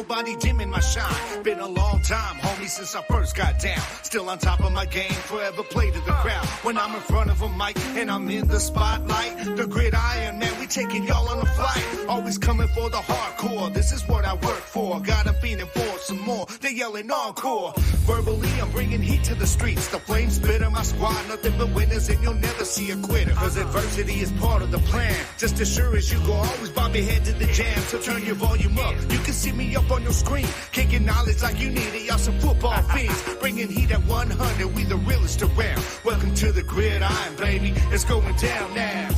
nobody dimming my shine. Been a long time, homie, since I first got down. Still on top of my game, forever play to the crowd. When I'm in front of a mic and I'm in the spotlight, the Gridiron, man, we taking y'all on a flight. Always coming for the hardcore, this is what I work for. Got a feeling for some more, they yelling encore. Verbally, I'm bringing heat to the streets. The flames spit on my squad, nothing but winners, and you'll never see a quitter. Cause adversity is part of the plan. Just as sure as you go, always bob your head to the jam. So turn your volume up, you can see me up on your screen. Kicking knowledge like you need it, y'all some football fiends. Bringing heat at 100, we the realest around. Welcome to the Gridiron, baby, it's going down now.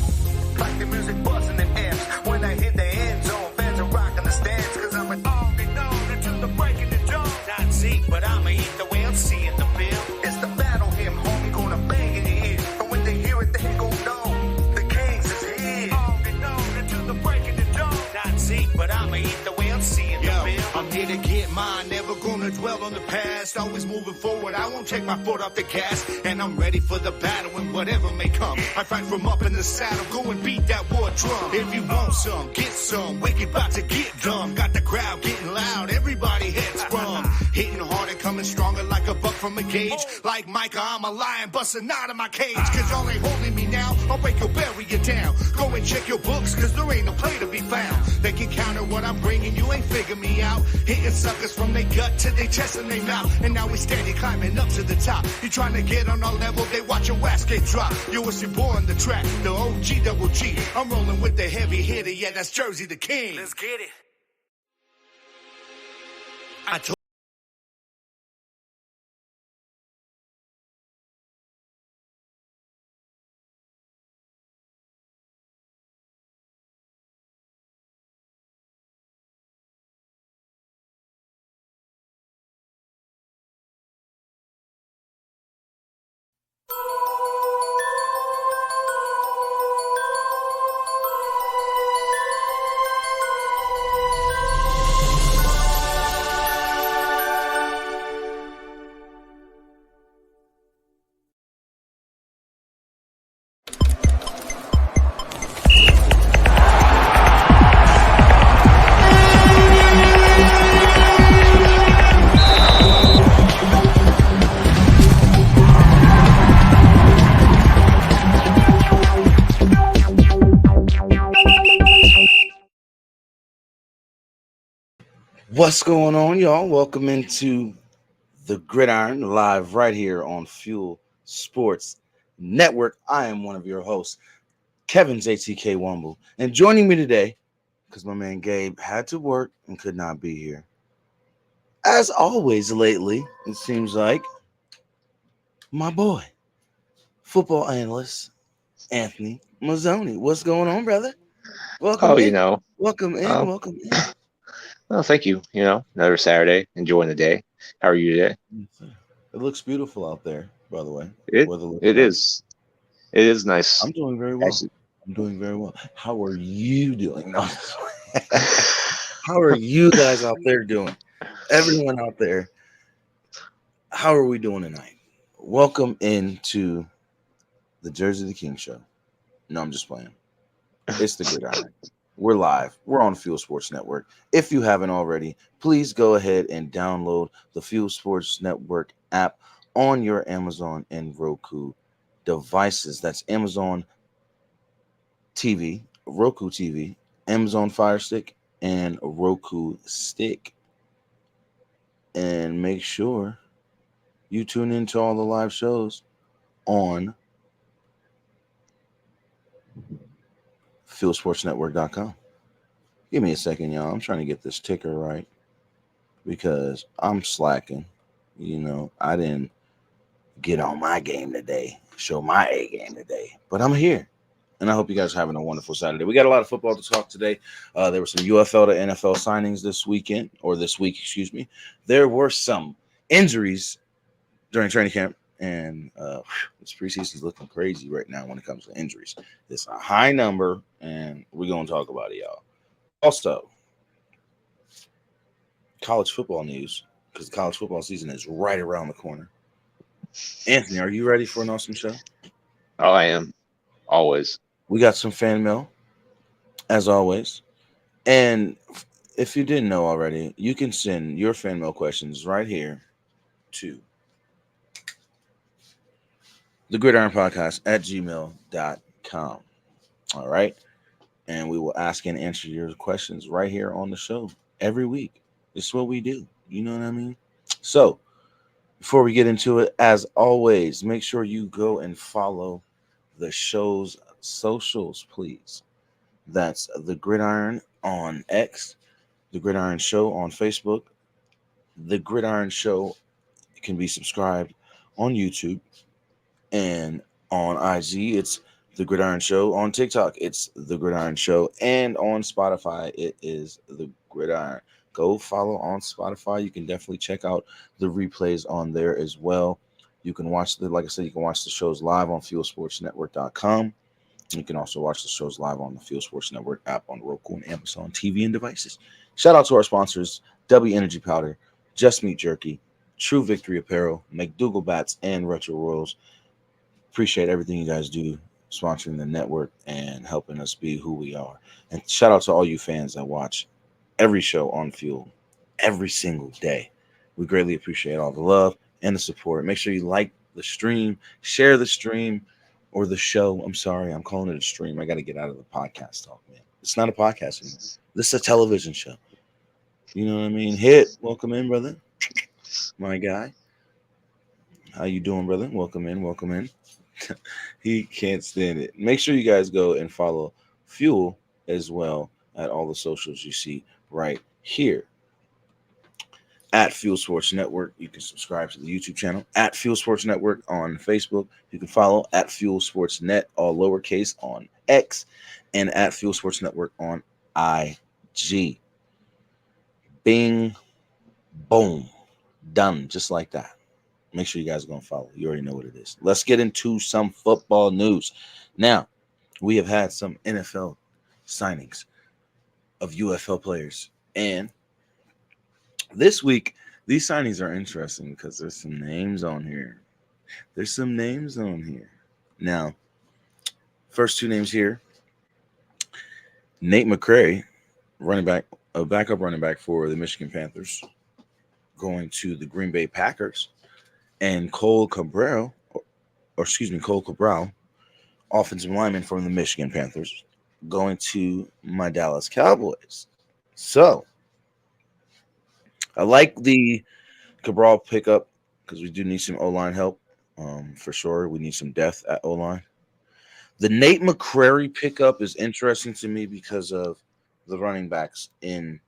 Like the music buzzing in amps. When I hit the end zone, fans are rocking the stands. Cause I'm an all-day known until the break of the dawn. Not Zeke, but I'ma eat the way I'm seeing the film. It's the battle hymn, homie, gonna bang in your ear. And when they hear it, they gon' know the Kings is here. All-day known until the break of the dawn. Not Zeke, but I'ma eat the way I'm seeing the film. I'm here to get mine, never gonna dwell on the past. Always moving forward, I won't take my foot off the gas. And I'm ready for the battle and whatever may come. I fight from up in the saddle, go and beat that war drum. If you want some, get some, wicked about to get dumb. Got the crowd getting loud, everybody heads sprung. Hitting hard and coming stronger like a buck from a cage. Like Micah, I'm a lion busting out of my cage. Cause y'all ain't holding me now, I'll break your bury you down. Go and check your books, cause there ain't no play to be found. They can counter what I'm bringing, you ain't figure me out. Hitting suckers from their gut to their chest and their mouth. And now we steady climbing up to the top. You trying to get on our level, they watch your ass get dropped. Yo, it's your boy on the track, the OG double G. I'm rolling with the heavy hitter, yeah, that's Jersey the King. Let's get it. I told What's going on, y'all? Welcome into the Gridiron live right here on Fuel Sports Network. I am one of your hosts, Kevin JTK Wumble, and joining me today, because my man Gabe had to work and could not be here. As always lately, it seems like my boy, football analyst Anthony Mazzoni. What's going on, brother? Welcome in. Welcome in. Welcome in. Well, thank you. Another Saturday, enjoying the day. How are you today? It looks beautiful out there, by the way. It is. It is nice. I'm doing very well. I'm doing very well. How are you doing? No. How are you guys out there doing? Everyone out there, how are we doing tonight? Welcome into the Jersey the King show. No, I'm just playing. It's the Gridiron. We're live. We're on Fuel Sports Network. If you haven't already, please go ahead and download the Fuel Sports Network app on your Amazon and Roku devices. That's Amazon TV, Roku TV, Amazon Fire Stick, and Roku Stick. And make sure you tune into all the live shows on FuelSportsNetwork.com. Give me a second, y'all. I'm trying to get this ticker right because I'm slacking. I didn't get on my game today, show my A game today, but I'm here. And I hope you guys are having a wonderful Saturday. We got a lot of football to talk today. There were some UFL to NFL signings this week, excuse me. There were some injuries during training camp, and this preseason is looking crazy right now when it comes to injuries. It's a high number, and we're going to talk about it, y'all. Also, college football news, because the college football season is right around the corner. Anthony, are you ready for an awesome show? Oh, I am. Always. We got some fan mail, as always. And if you didn't know already, you can send your fan mail questions right here to the Gridiron Podcast at gmail.com. All right. And we will ask and answer your questions right here on the show every week. It's what we do. You know what I mean? So, before we get into it, as always, make sure you go and follow the show's socials, please. That's the Gridiron on X, the Gridiron Show on Facebook, the Gridiron Show can be subscribed on YouTube and on IG. It's the Gridiron Show. On TikTok, it's the Gridiron Show, and on Spotify, it is the Gridiron. Go follow on Spotify. You can definitely check out the replays on there as well. You can watch like I said, you can watch the shows live on FuelSportsNetwork.com. You can also watch the shows live on the Fuel Sports Network app on Roku and Amazon TV and devices. Shout out to our sponsors, W Energy Powder, Just Meat Jerky, True Victory Apparel, McDougal Bats, and Retro Royals. Appreciate everything you guys do sponsoring the network and helping us be who we are. And shout out to all you fans that watch every show on Fuel every single day. We greatly appreciate all the love and the support. Make sure you like the stream, share the stream, or the show. I'm sorry, I'm calling it a stream. I got to get out of the podcast talk, man. It's not a podcast anymore. This is a television show. You know what I mean? Hit, welcome in, brother. My guy. How you doing, brother? Welcome in, welcome in. He can't stand it. Make sure you guys go and follow Fuel as well at all the socials you see right here. At Fuel Sports Network. You can subscribe to the YouTube channel at Fuel Sports Network on Facebook. You can follow at Fuel Sports Net, all lowercase, on X, and at Fuel Sports Network on IG. Bing, boom, done, just like that. Make sure you guys are going to follow. You already know what it is. Let's get into some football news. Now, we have had some NFL signings of UFL players, and this week, these signings are interesting because there's some names on here. Now, first two names here. Nate McCray, running back, a backup running back for the Michigan Panthers, going to the Green Bay Packers. And Cole Cabral, offensive lineman from the Michigan Panthers, going to my Dallas Cowboys. So, I like the Cabral pickup because we do need some O-line help for sure. We need some depth at O-line. The Nate McCrary pickup is interesting to me because of the running backs in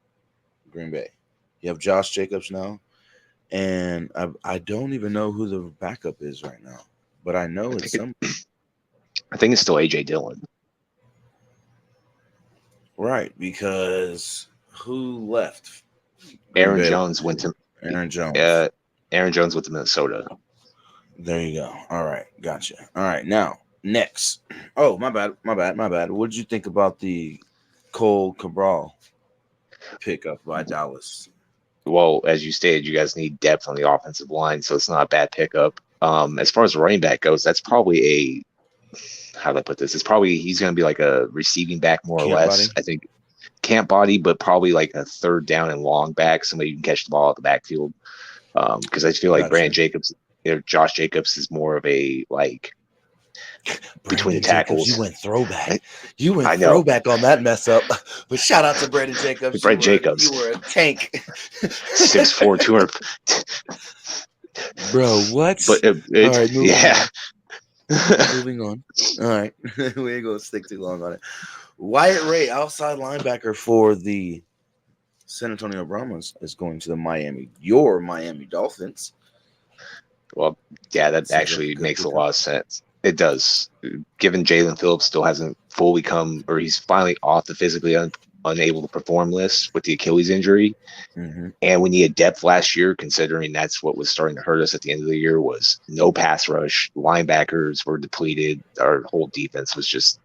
Green Bay. You have Josh Jacobs now, and I don't even know who the backup is right now, but I know it's some. I think it's still A.J. Dillon. Right, because who left? Aaron Jones went to Aaron Jones. Aaron Jones went to Minnesota. There you go. All right, gotcha. All right, now next. Oh, my bad. What did you think about the Cole Cabral pickup by Dallas? Well, as you stated, you guys need depth on the offensive line, so it's not a bad pickup. As far as the running back goes, that's probably how do I put this? It's probably he's going to be like a receiving back more or less. Body? I think camp body, but probably like a third down and long back, somebody who can catch the ball at the backfield. Because I feel like Brandon Jacobs, Josh Jacobs is more of a like between the tackles. You went throwback. Throwback on that mess up. But shout out to Brandon Jacobs. You were a tank. 6'4", 200. Bro, what? But all right, moving on. All right. We ain't going to stick too long on it. Wyatt Ray, outside linebacker for the San Antonio Brahmas, is going to your Miami Dolphins. Well, yeah, that actually makes a lot of sense. It does. Given Jalen Phillips still hasn't fully come, or he's finally off the physically unable to perform list with the Achilles injury. Mm-hmm. And we needed depth last year, considering that's what was starting to hurt us at the end of the year was no pass rush. Linebackers were depleted. Our whole defense was just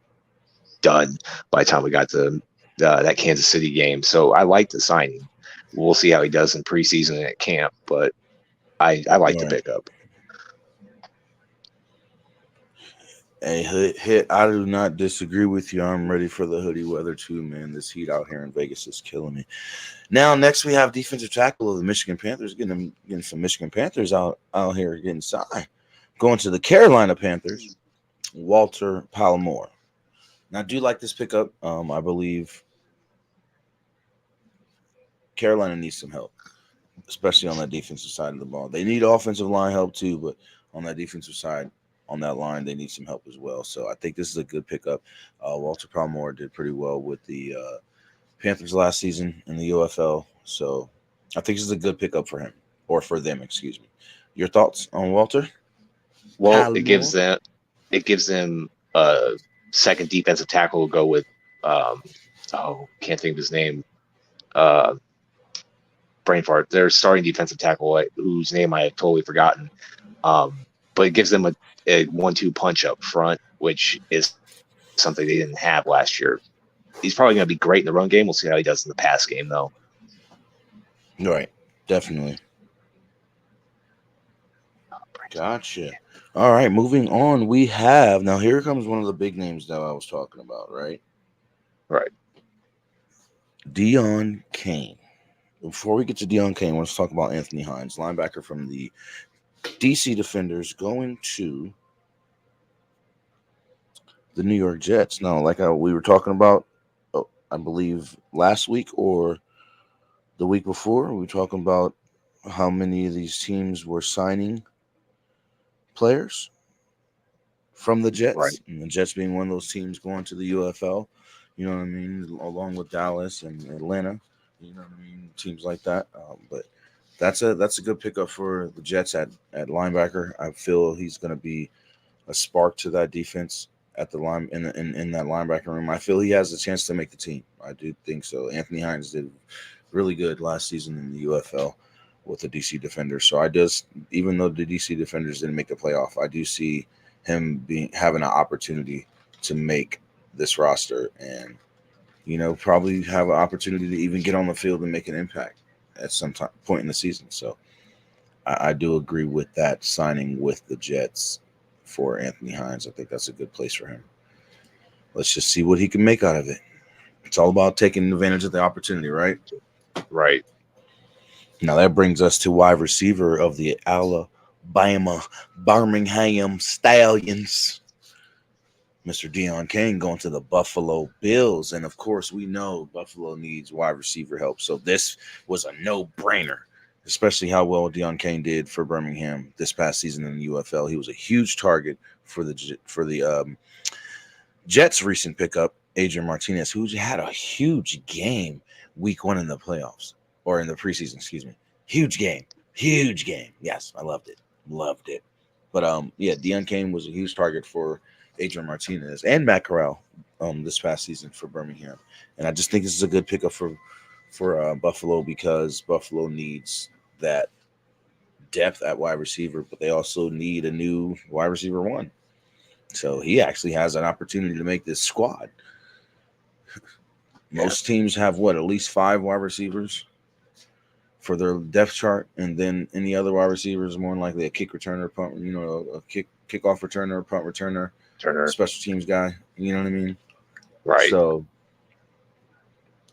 done by the time we got to that Kansas City game. So I like the signing. We'll see how he does in preseason and at camp, but I like the pickup. Hey, hit. I do not disagree with you. I'm ready for the hoodie weather too, man. This heat out here in Vegas is killing me. Now, next we have defensive tackle of the Michigan Panthers. Getting some Michigan Panthers out here getting signed. Going to the Carolina Panthers, Walter Palomore. Now, I do like this pickup. I believe Carolina needs some help, especially on that defensive side of the ball. They need offensive line help too, but on that defensive side, on that line, they need some help as well. So I think this is a good pickup. Walter Palmore did pretty well with the Panthers last season in the UFL. So I think this is a good pickup for him, or for them, excuse me. Your thoughts on Walter Well, Palmore? it gives them a second defensive tackle to go with. Can't think of his name. Uh, Brain fart. Their starting defensive tackle, whose name I have totally forgotten. But it gives them a 1-2 punch up front, which is something they didn't have last year. He's probably going to be great in the run game. We'll see how he does in the pass game, though. Right, definitely. Gotcha. All right, moving on. We have now. Here comes one of the big names that I was talking about. Right, Right. Dion Kane. Before we get to Dion Kane, let's talk about Anthony Hines, linebacker from the DC Defenders, going to the New York Jets. Now, like we were talking about, I believe last week or the week before, we were talking about how many of these teams were signing players from the Right. Jets, and the Jets being one of those teams going to the UFL. You know what I mean? Along with Dallas and Atlanta. You know what I mean? Teams like that. But that's a good pickup for the Jets at linebacker. I feel he's going to be a spark to that defense at the line in that linebacker room. I feel he has a chance to make the team. I do think so. Anthony Hines did really good last season in the UFL with the DC Defenders. So even though the DC Defenders didn't make the playoff, I do see him having an opportunity to make this roster and probably have an opportunity to even get on the field and make an impact at some point in the season. So I do agree with that signing with the Jets for Anthony Hines. I think that's a good place for him. Let's just see what he can make out of it. It's all about taking advantage of the opportunity, right? Right. Now that brings us to wide receiver of the Alabama Birmingham Stallions, Mr. Dion Kane, going to the Buffalo Bills. And of course, we know Buffalo needs wide receiver help. So this was a no-brainer, especially how well Dion Kane did for Birmingham this past season in the UFL. He was a huge target for the Jets' recent pickup, Adrian Martinez, who had a huge game week 1 in the playoffs, or in the preseason, excuse me. Huge game. Yes, I loved it. But Dion Kane was a huge target for Adrian Martinez and Matt Corral this past season for Birmingham. And I just think this is a good pickup for Buffalo, because Buffalo needs that depth at wide receiver, but they also need a new wide receiver 1. So he actually has an opportunity to make this squad. Most teams have at least 5 wide receivers for their depth chart, and then any other wide receivers more than likely a kick returner, punt, a kickoff returner, punt returner, Turner. special teams guy. You know what I mean? Right. So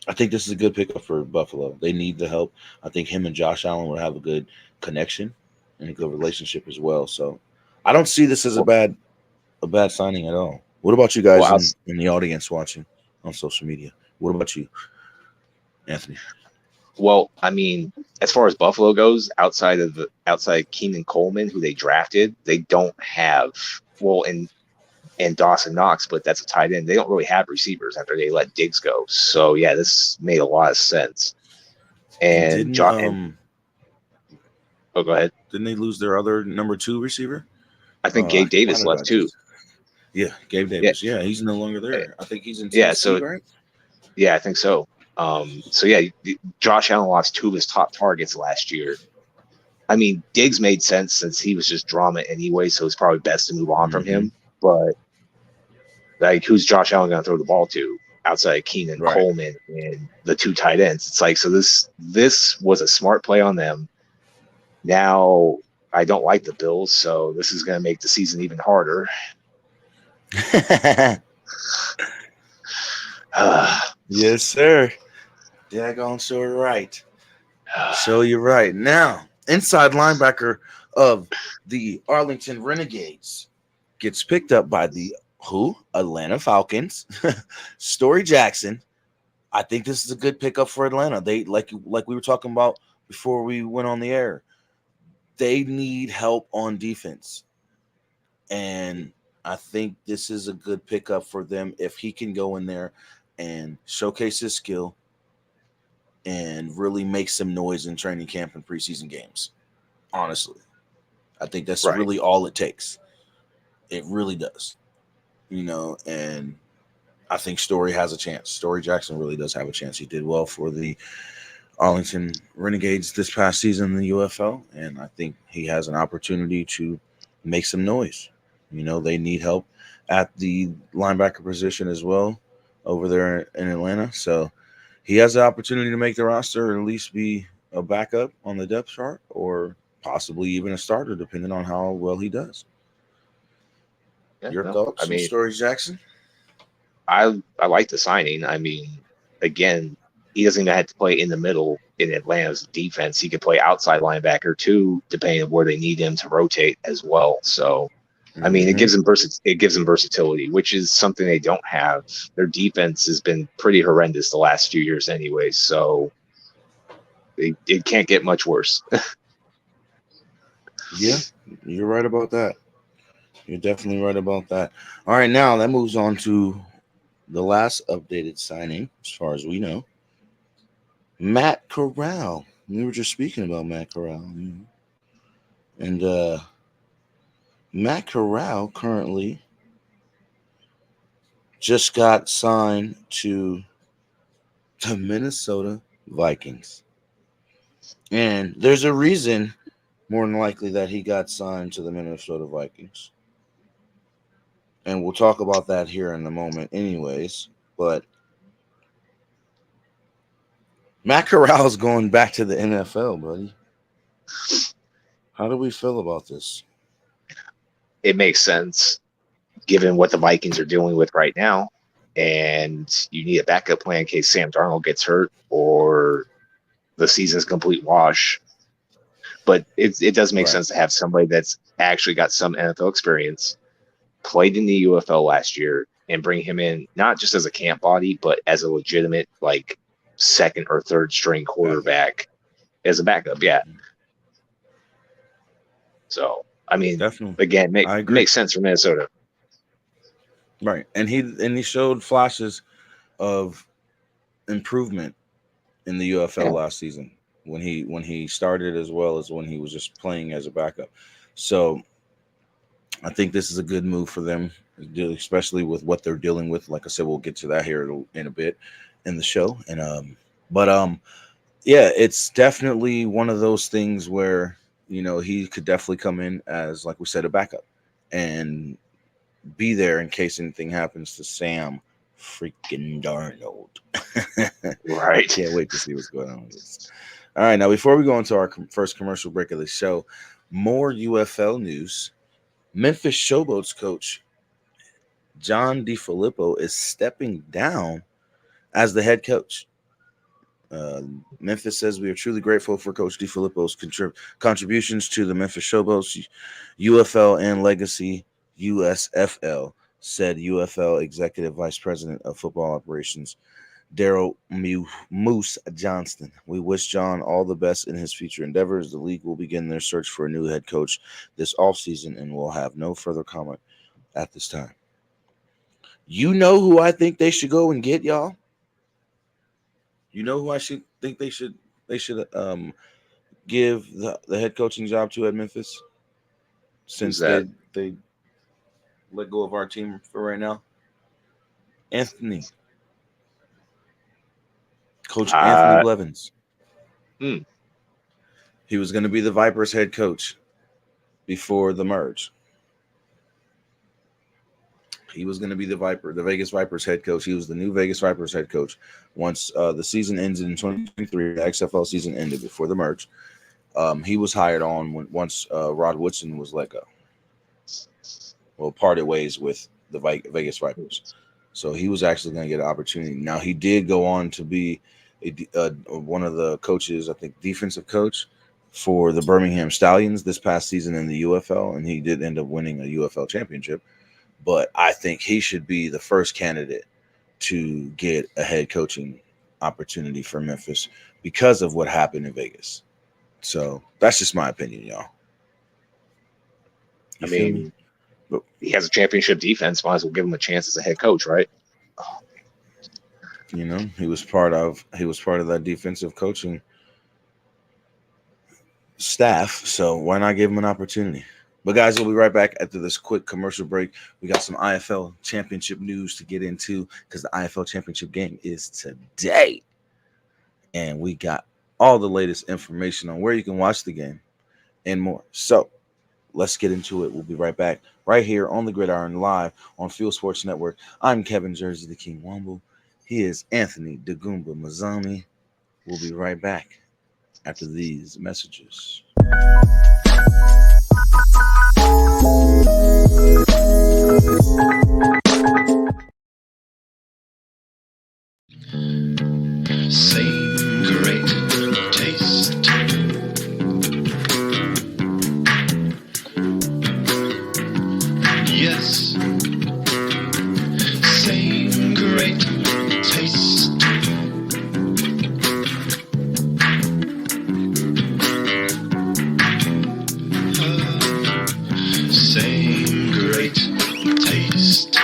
I think this is a good pickup for Buffalo. They need the help. I think him and Josh Allen will have a good connection and a good relationship as well. So I don't see this as a bad signing at all. What about you guys in the audience watching on social media? What about you, Anthony? Well, I mean, as far as Buffalo goes, outside Keenan Coleman, who they drafted, they don't have and Dawson Knox, but that's a tight end. They don't really have receivers after they let Diggs go. So yeah, this made a lot of sense. And go ahead. Didn't they lose their other number 2 receiver? I think Gabe Davis left too. Yeah, Gabe Davis. Yeah, he's no longer there. I think he's in Tennessee, right? Yeah, I think so. Josh Allen lost 2 of his top targets last year. I mean, Diggs made sense since he was just drama anyway, so it's probably best to move on from him. But who's Josh Allen going to throw the ball to outside Keenan Coleman and the 2 tight ends? It's like, so this was a smart play on them. Now I don't like the Bills, so this is going to make the season even harder. Yes, sir. Daggone sure right. So you're right. Now, inside linebacker of the Arlington Renegades gets picked up by the who? Atlanta Falcons. Story Jackson. I think this is a good pickup for Atlanta. They like we were talking about before we went on the air. They need help on defense. And I think this is a good pickup for them if he can go in there and showcase his skill and really make some noise in training camp and preseason games. Honestly, I think that's Right. really all it takes. It really does, and I think Story has a chance. Story Jackson really does have a chance. He did well for the Arlington Renegades this past season in the UFL, and I think he has an opportunity to make some noise. They need help at the linebacker position as well over there in Atlanta. So he has the opportunity to make the roster or at least be a backup on the depth chart or possibly even a starter, depending on how well he does. Yeah, Your no, I thoughts on mean, Story Jackson? I like the signing. I mean, again, he doesn't even have to play in the middle in Atlanta's defense. He could play outside linebacker too, depending on where they need him to rotate as well. So, I mean, it Mm-hmm. gives him versatility, which is something they don't have. Their defense has been pretty horrendous the last few years, anyway. So it can't get much worse. Yeah, you're right about that. You're definitely right about that. All right, now that moves on to the last updated signing, as far as we know. Matt Corral. We were just speaking about Matt Corral. And Matt Corral currently just got signed to the Minnesota Vikings. And there's a reason, more than likely, that he got signed to the Minnesota Vikings. And we'll talk about that here in a moment, anyways. But Matt Corral's going back to the NFL, buddy. How do we feel about this? It makes sense given what the Vikings are dealing with right now. And you need a backup plan in case Sam Darnold gets hurt or the season's complete wash. But it does make Right. sense to have somebody that's actually got some NFL experience, played in the UFL last year, and bring him in not just as a camp body, but as a legitimate like second or third string quarterback as a backup. Yeah. So I mean, Definitely. again, I agree. makes sense for Minnesota. Right. And he showed flashes of improvement in the UFL Yeah. last season when he started as well as when he was just playing as a backup. So I think this is a good move for them, especially with what they're dealing with. Like I said, we'll get to that here in a bit in the show. And but yeah, it's definitely one of those things where he could definitely come in as, like we said, a backup and be there in case anything happens to Sam freaking Darnold. Right. Can't wait to see what's going on with this. All right, now before we go into our first commercial break of the show, more UFL news. Memphis Showboats coach John DiFilippo is stepping down as the head coach. Memphis says we are truly grateful for Coach DiFilippo's contributions to the Memphis Showboats, UFL, and Legacy USFL, said UFL Executive Vice President of Football Operations Daryl Moose Johnston. We wish John all the best in his future endeavors. The league will begin their search for a new head coach this offseason and will have no further comment at this time. You know who I think they should go and get, y'all? You know who I should think they should give the head coaching job to at Memphis? Who's Since that? they let go of our team for right now? Coach Anthony Uh, Blevins. hmm. He was going to be the Vipers head coach before the merge. He was going to be the Vegas Vipers head coach. He was the new Vegas Vipers head coach. Once the season ended in 2023, the XFL season ended before the merge. He was hired on once Rod Woodson was let go. Well, parted ways with the Vegas Vipers. So he was actually going to get an opportunity. Now he did go on to be one of the coaches, I think, defensive coach for the Birmingham Stallions this past season in the UFL, and he did end up winning a UFL championship. But I think he should be the first candidate to get a head coaching opportunity for Memphis because of what happened in Vegas. So that's just my opinion, y'all. I mean, he has a championship defense. Might as well give him a chance as a head coach, right? You know, he was part of that defensive coaching staff. So why not give him an opportunity? But guys, we'll be right back after this quick commercial break. We got some IFL championship news to get into because the IFL championship game is today. And we got all the latest information on where you can watch the game and more. So let's get into it. We'll be right back right here on the Gridiron live on Fuel Sports Network. I'm Kevin Jersey, the King Womble. He is Anthony Dagumba Mazzoni. We'll be right back after these messages. Same great taste. Yes, same great taste. Same great taste.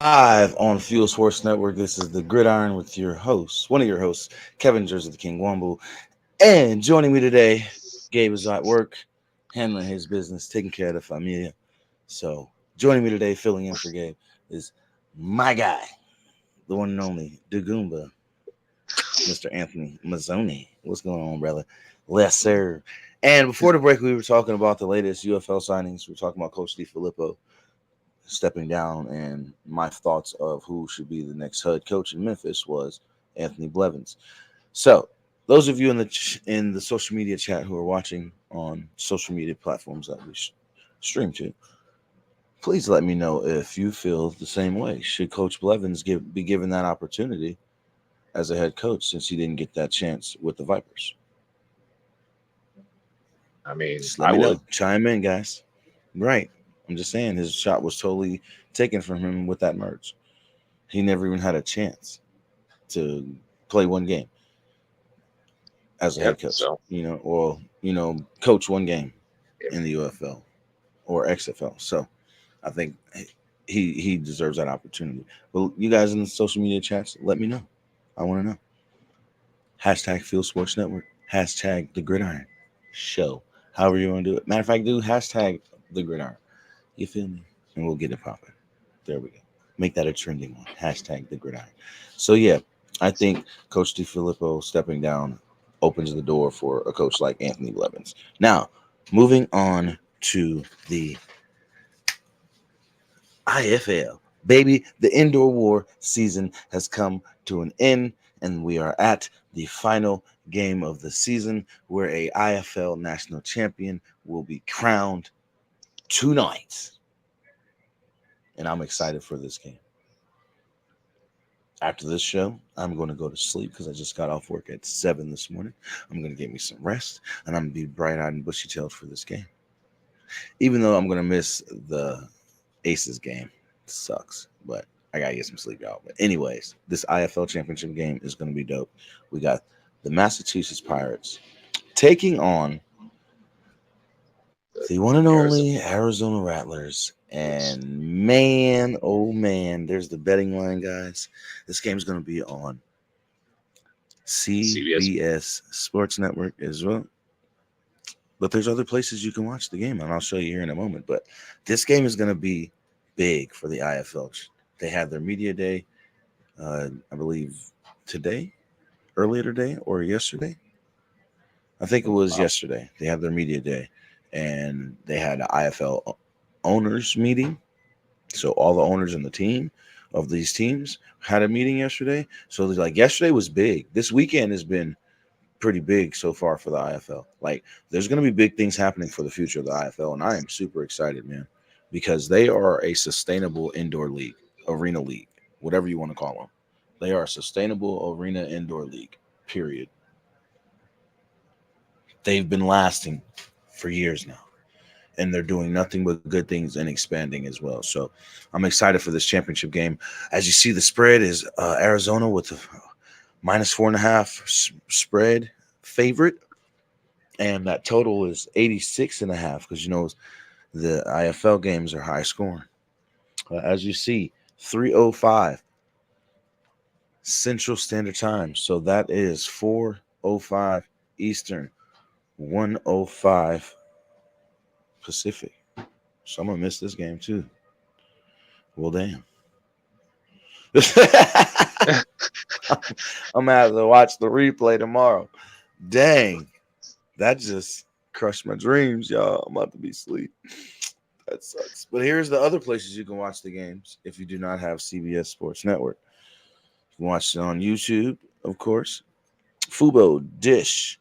Live on Fuel Sports Network, this is the Gridiron with your host, one of your hosts, Kevin Jersey, the King Womble. And joining me today, Gabe is at work, handling his business, taking care of the familia. So joining me today, filling in for Gabe, is my guy, the one and only Dagumba, Mr. Anthony Mazzoni. What's going on, brother? Yes, sir. And before the break, we were talking about the latest UFL signings. We were talking about Coach DiFilippo stepping down, and my thoughts of who should be the next head coach in Memphis was Anthony Blevins. So those of you in the social media chat who are watching on social media platforms that we stream to, please let me know if you feel the same way. Should Coach Blevins be given that opportunity as a head coach since he didn't get that chance with the Vipers? I mean, Just let me know. Chime in, guys. Right. I'm just saying his shot was totally taken from him with that merge. He never even had a chance to play one game as a head coach, so. or coach one game in the UFL or XFL. So I think he deserves that opportunity. Well, you guys in the social media chats, let me know. I want to know. Hashtag Fuel Sports Network. Hashtag The Gridiron Show. However you want to do it. Matter of fact, do hashtag The Gridiron. You feel me? And we'll get it popping. There we go. Make that a trending one. Hashtag The Gridiron. So, yeah, I think Coach DiFilippo stepping down opens the door for a coach like Anthony Blevins. Now, moving on to the IFL. Baby, the indoor war season has come to an end, and we are at the final game of the season where a IFL national champion will be crowned tonight. And I'm excited for this game. After this show, I'm going to go to sleep because I just got off work at 7 this morning. I'm going to get me some rest, and I'm going to be bright-eyed and bushy-tailed for this game. Even though I'm going to miss the Aces game. It sucks, but I got to get some sleep, y'all. But anyways, this IFL championship game is going to be dope. We got the Massachusetts Pirates taking on the one and only Arizona Rattlers. And man, oh man, there's the betting line, guys. This game's going to be on CBS Sports Network as well. But there's other places you can watch the game, and I'll show you here in a moment. But this game is going to be big for the IFL. They had their media day, I believe, earlier today or yesterday. I think it was yesterday. They had their media day, and they had an IFL owners meeting. So all the owners in the team of these teams had a meeting yesterday. So like yesterday was big. This weekend has been pretty big so far for the IFL. Like there's going to be big things happening for the future of the IFL, and I am super excited, man, because they are a sustainable indoor league, arena league, whatever you want to call them. They are a sustainable arena indoor league, period. They've been lasting for years now, and they're doing nothing but good things and expanding as well. So I'm excited for this championship game. As you see, the spread is Arizona with a minus 4.5 spread favorite, and that total is 86.5 because the IFL games are high scoring. As you see, 3:05 Central Standard Time, so that is 4:05 Eastern, 1:05 Pacific. So I'm gonna miss this game too. Well, damn. I'm gonna have to watch the replay tomorrow. Dang, that just crushed my dreams, y'all. I'm about to be asleep. That sucks. But here's the other places you can watch the games if you do not have CBS Sports Network. You can watch it on YouTube, of course. Fubo Dish,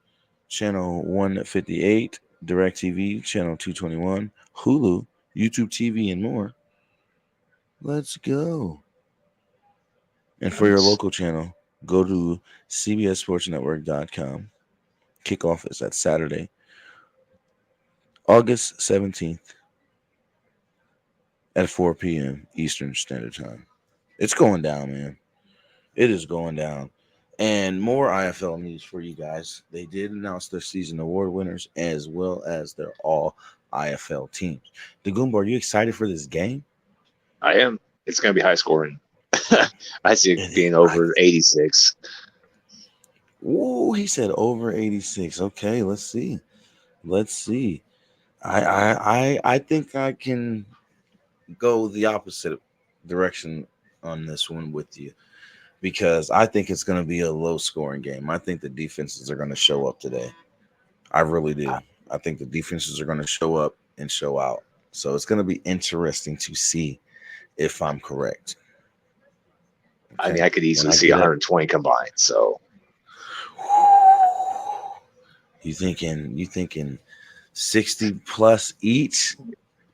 channel 158, DirecTV, channel 221, Hulu, YouTube TV, and more. Let's go. And for your local channel, go to cbssportsnetwork.com. Kickoff is that Saturday, August 17th at 4 p.m. Eastern Standard Time. It's going down, man. It is going down. And more IFL news for you guys. They did announce their season award winners as well as their all IFL teams. Dagoomba, are you excited for this game? I am. It's going to be high scoring. I see it being over 86. Ooh, he said over 86. Okay, let's see. I think I can go the opposite direction on this one with you, because I think it's going to be a low scoring game. I think the defenses are going to show up today. I really do. I think the defenses are going to show up and show out. So it's going to be interesting to see if I'm correct. Okay. I mean, I could easily see 120 combined. So you thinking 60 plus each?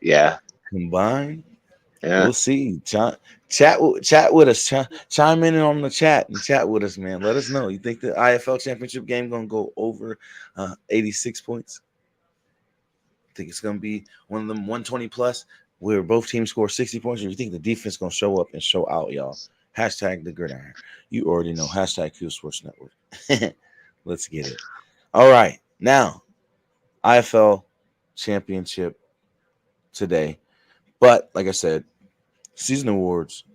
Yeah. Combined? Yeah. We'll see. Chat with us. Chime in on the chat and chat with us, man. Let us know. You think the IFL championship game gonna go over 86 points? Think it's gonna be one of them 120 plus where both teams score 60 points, or you think the defense gonna show up and show out, y'all? Hashtag the Gridiron. You already know. Hashtag Q Sports Network. Let's get it. All right. Now, IFL championship today. But like I said, season awards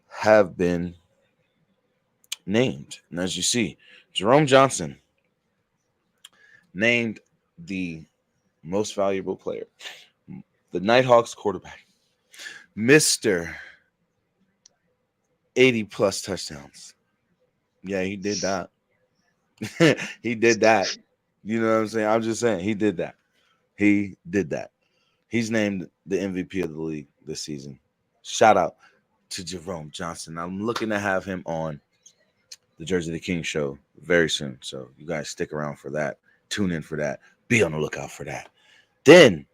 have been named. And as you see, Jerome Johnson named the most valuable player, the Nighthawks quarterback, Mr. 80 plus touchdowns. Yeah, he did that. He did that. You know what I'm saying? I'm just saying he did that. He did that. He's named the MVP of the league this season. Shout out to Jerome Johnson. I'm looking to have him on the Jersey the King show very soon. So you guys stick around for that. Tune in for that. Be on the lookout for that. Then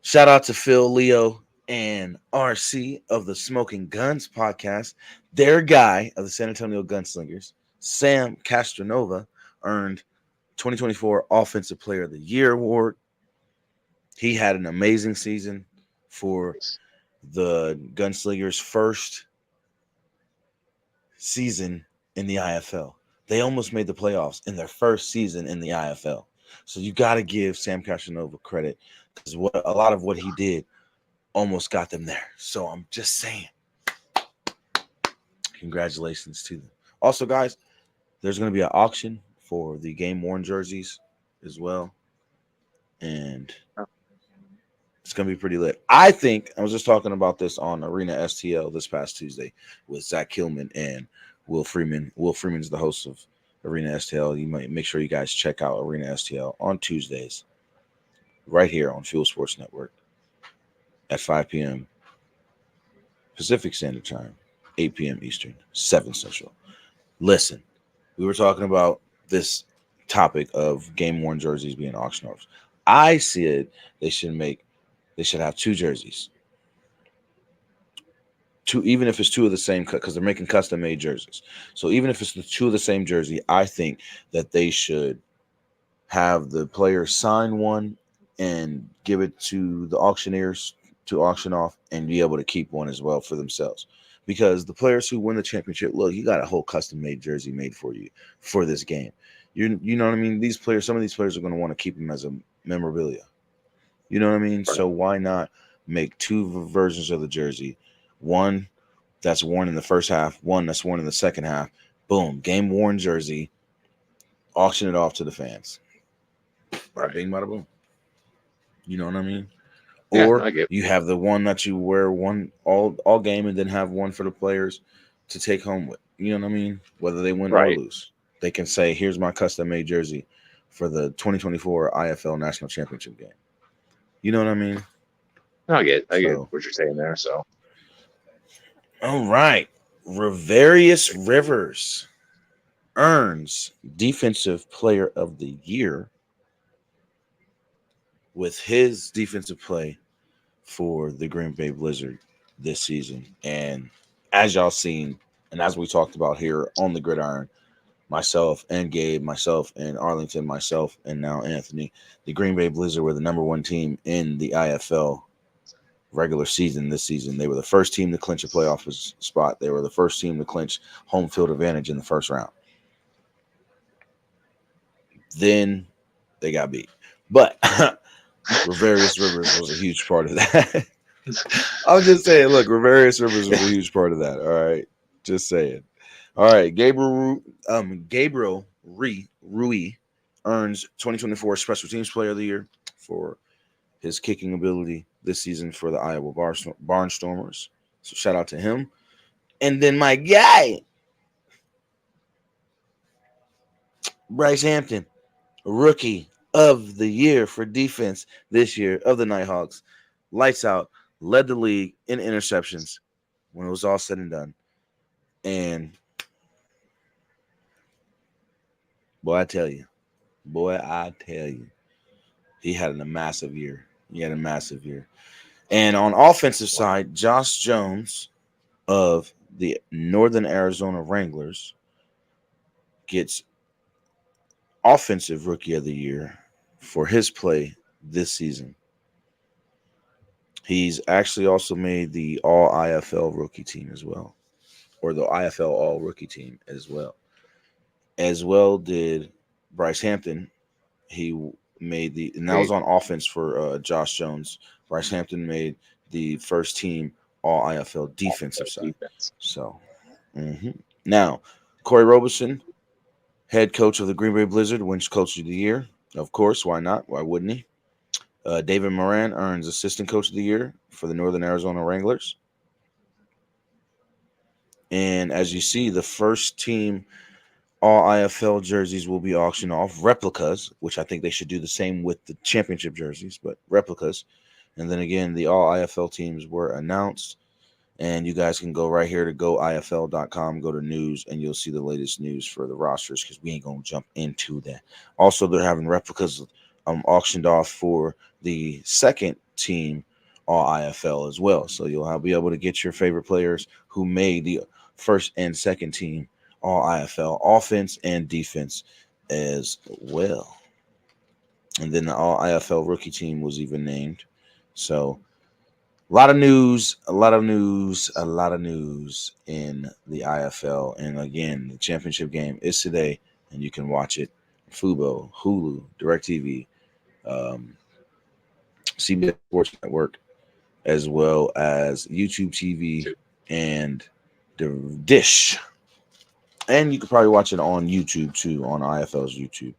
shout out to Phil, Leo, and RC of the Smoking Guns podcast. Their guy of the San Antonio Gunslingers, Sam Castronova, earned 2024 Offensive Player of the Year award. He had an amazing season for the Gunslingers' first season in the IFL. They almost made the playoffs in their first season in the IFL. So you got to give Sam Castronova credit, because a lot of what he did almost got them there. So I'm just saying, congratulations to them. Also, guys, There's going to be an auction for the game worn jerseys as well, and it's going to be pretty lit. I think I was just talking about this on Arena STL this past Tuesday with Zach Kilman and Will Freeman. Will Freeman's the host of Arena STL. You might make sure you guys check out Arena STL on Tuesdays, right here on Fuel Sports Network at 5 p.m. Pacific Standard Time, 8 p.m. Eastern, 7 Central. Listen, we were talking about this topic of game worn jerseys being auctioned off. I said they should have 2 jerseys. 2, even if it's 2 of the same cut, because they're making custom made jerseys. So even if it's the 2 of the same jersey, I think that they should have the player sign one and give it to the auctioneers to auction off and be able to keep one as well for themselves. Because the players who win the championship, look, you got a whole custom made jersey made for you for this game. You know what I mean? These players, some of these players are going to want to keep them as a memorabilia. You know what I mean? So why not make 2 versions of the jersey? One that's worn in the first half, one that's worn in the second half. Boom, game worn jersey. Auction it off to the fans. Bada bing, bada boom. You know what I mean? Yeah, Or I get. you have the one that you wear one all game and then have one for the players to take home with. You know what I mean? Whether they win or Right. lose, they can say, "Here's my custom made jersey for the 2024 IFL National Championship game." You know what I mean? I get So, what you're saying there. So all right, Riverius Rivers earns Defensive Player of the Year with his defensive play for the Green Bay Blizzard this season. And as y'all seen, and as we talked about here on the Gridiron, myself and Gabe, myself and Arlington, myself and now Anthony, the Green Bay Blizzard were the #1 team in the IFL regular season this season. They were the first team to clinch a playoff spot. They were the first team to clinch home field advantage in the first round. Then they got beat. But Riverius Rivers was a huge part of that. I'm just saying, look, Riverius Rivers was a huge part of that. All right. Just saying. All right. Gabriel Rui earns 2024 Special Teams Player of the Year for his kicking ability this season for the Iowa Barnstormers. So shout out to him. And then my guy, Bryce Hampton, Rookie of the Year for defense this year of the Nighthawks. Lights out, led the league in interceptions when it was all said and done. And boy, I tell you, he had a massive year. And on offensive side, Josh Jones of the Northern Arizona Wranglers gets Offensive Rookie of the Year for his play this season. He's actually also made the All IFL Rookie Team as well, or the IFL All Rookie Team as well. As well did Bryce Hampton. He made and that was on offense for Josh Jones. Bryce Hampton made the first team All IFL defensive side. So, now Corey Robeson, head coach of the Green Bay Blizzard, wins Coach of the Year. Of course, why not? Why wouldn't he? David Moran earns Assistant Coach of the Year for the Northern Arizona Wranglers. And as you see, the first team All IFL jerseys will be auctioned off. Replicas, which I think they should do the same with the championship jerseys, but replicas. And then again, the All IFL teams were announced. And you guys can go right here to goifl.com, go to news, and you'll see the latest news for the rosters because we ain't going to jump into that. Also, they're having replicas auctioned off for the second team All IFL as well. So you'll be able to get your favorite players who made the first and second team All IFL offense and defense as well. And then the All IFL rookie team was even named. So a lot of news in the IFL. And again, the championship game is today, and you can watch it on Fubo, Hulu, DirecTV, CBS Sports Network, as well as YouTube TV and the Dish. And you could probably watch it on YouTube too, on IFL's YouTube.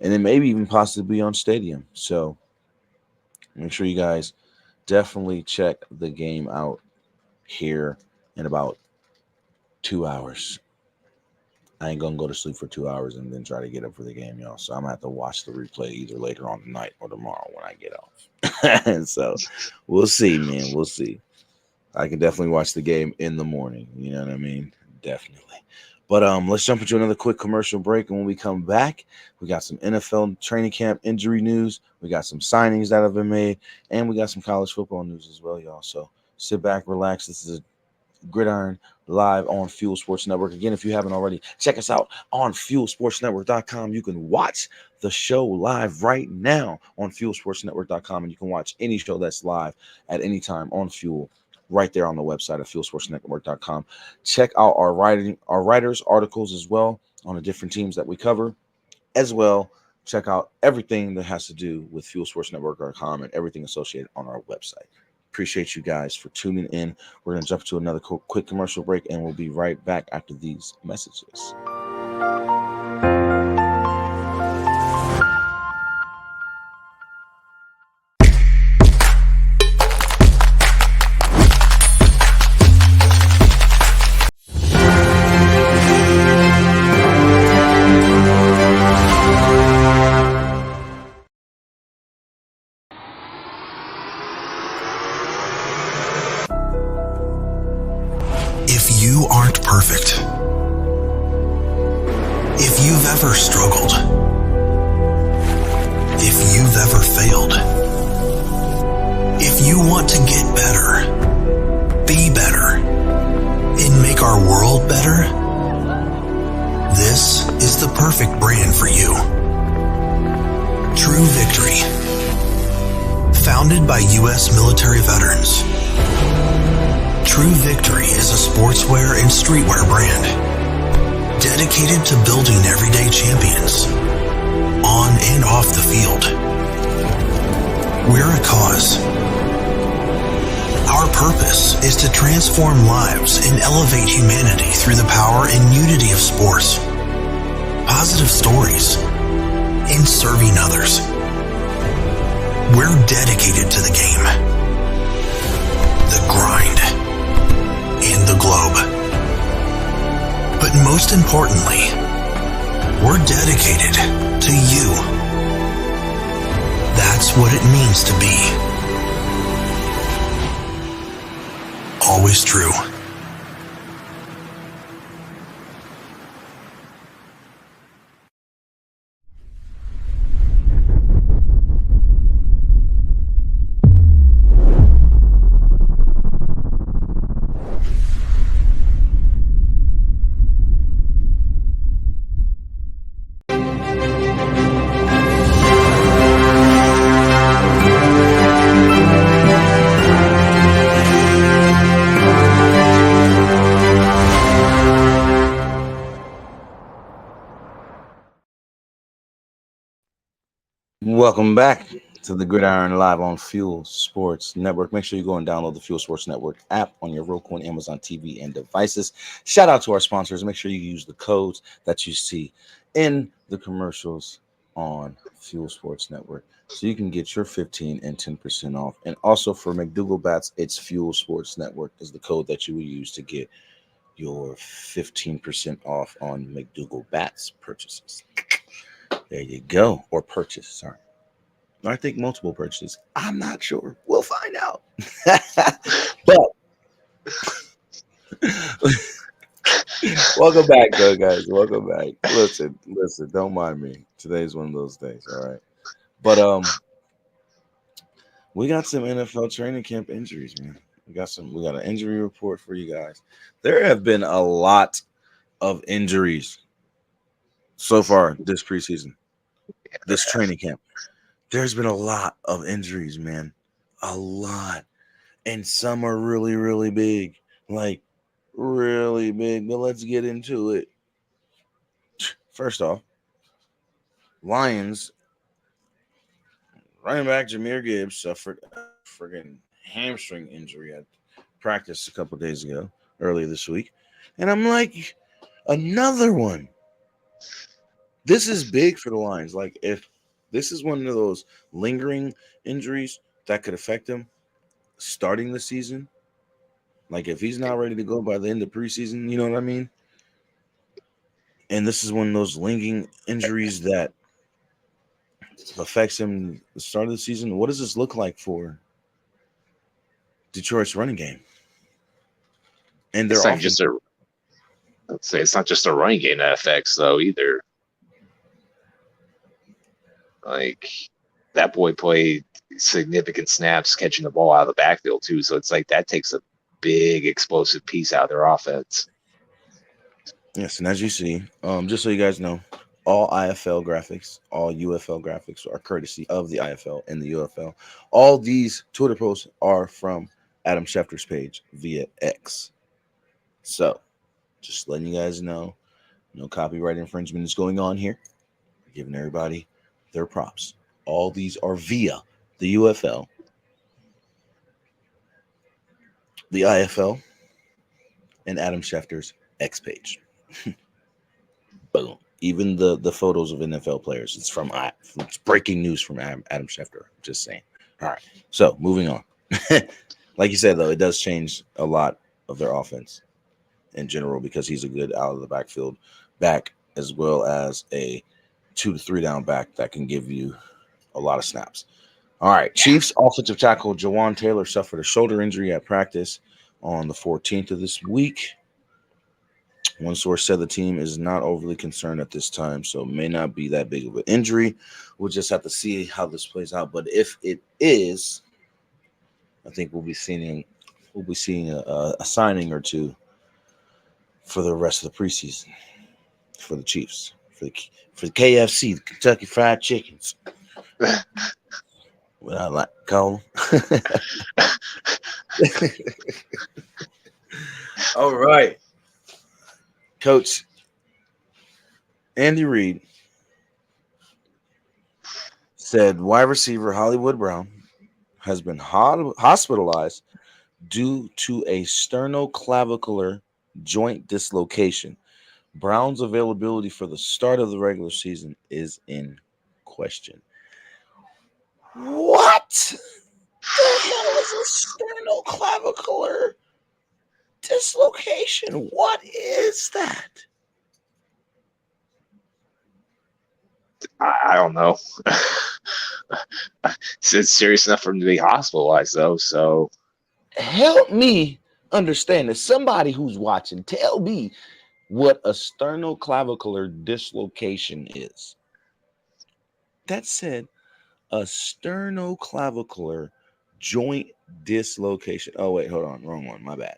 And then maybe even possibly on Stadium. So make sure you guys definitely check the game out here in about 2 hours. I ain't gonna go to sleep for 2 hours and then try to get up for the game, y'all. So I'm gonna have to watch the replay either later on tonight or tomorrow when I get off. And so we'll see, man. We'll see. I can definitely watch the game in the morning. You know what I mean? Definitely. But let's jump into another quick commercial break. And when we come back, we got some NFL training camp injury news. We got some signings that have been made, and we got some college football news as well, y'all. So sit back, relax. This is a Gridiron live on Fuel Sports Network. Again, if you haven't already, check us out on fuelsportsnetwork.com. You can watch the show live right now on fuelsportsnetwork.com, and you can watch any show that's live at any time on Fuel right there on the website of fuelsportsnetwork.com. Check out our writers' articles as well on the different teams that we cover, as well. Check out everything that has to do with fuelsportsnetwork.com and everything associated on our website. Appreciate you guys for tuning in. We're going to jump to another quick commercial break, and we'll be right back after these messages. If you aren't perfect, if you've ever struggled, if you've ever failed, if you want to get better, be better, and make our world better, this is the perfect brand for you. True Victory. Founded by U.S. military veterans, True Victory is a sportswear and streetwear brand dedicated to building everyday champions on and off the field. We're a cause. Our purpose is to transform lives and elevate humanity through the power and unity of sports, positive stories, and serving others. We're dedicated to the game, the grind, and the globe. But most importantly, we're dedicated to you. That's what it means to be. Always true. Welcome back to the Gridiron live on Fuel Sports Network. Make sure you go and download the Fuel Sports Network app on your Roku and Amazon TV and devices. Shout out to our sponsors. Make sure you use the codes that you see in the commercials on Fuel Sports Network so you can get your 15 and 10% off. And also for McDougal Bats, it's Fuel Sports Network is the code that you will use to get your 15% off on McDougal Bats purchases. There you go. Or purchase, sorry. I think multiple purchases. I'm not sure. We'll find out. But welcome back, though, guys. Welcome back. Listen. Don't mind me. Today's one of those days. All right. But we got some NFL training camp injuries, man. We got an injury report for you guys. There have been a lot of injuries so far this preseason, this training camp. There's been a lot of injuries, man. A lot. And some are really, really big. Like, really big. But let's get into it. First off, Lions running back Jahmyr Gibbs suffered a friggin' hamstring injury at practice a couple days ago, earlier this week. And I'm like, Another one. This is big for the Lions. Like, if this is one of those lingering injuries that could affect him starting the season, like if he's not ready to go by the end of preseason, you know what I mean? And this is one of those lingering injuries that affects him at the start of the season. What does this look like for Detroit's running game and their It's not offense? just a. Let's say it's not just a running game that affects though either. Like that boy played significant snaps catching the ball out of the backfield too, so it's like that takes a big explosive piece out of their offense. Yes, and as you see, just so you guys know, all IFL graphics, all UFL graphics are courtesy of the IFL and the UFL. All these Twitter posts are from Adam Schefter's page via X. So, just letting you guys know, no copyright infringement is going on here. We're giving everybody their props. All these are via the UFL, the IFL, and Adam Schefter's X page. Boom. Even the photos of NFL players, it's breaking news from Adam Schefter. Just saying. All right. So moving on. Like you said, though, it does change a lot of their offense in general because he's a good out of the backfield back as well as a 2 to 3 down back that can give you a lot of snaps. All right. Chiefs offensive tackle Jawan Taylor suffered a shoulder injury at practice on the 14th of this week. One source said the team is not overly concerned at this time, so it may not be that big of an injury. We'll just have to see how this plays out. But if it is, I think we'll be seeing a signing or two for the rest of the preseason for the Chiefs, for the KFC, the Kentucky Fried Chickens. What I like to call them. All right. Coach Andy Reid said wide receiver Hollywood Brown has been hospitalized due to a sternoclavicular joint dislocation. Brown's availability for the start of the regular season is in question. What the hell is a sternoclavicular dislocation? What is that? I don't know. It's serious enough for him to be hospitalized though, so Help me understand this. Somebody who's watching, tell me what a sternoclavicular dislocation is. That said, a sternoclavicular joint dislocation. Oh, wait, hold on. Wrong one. My bad.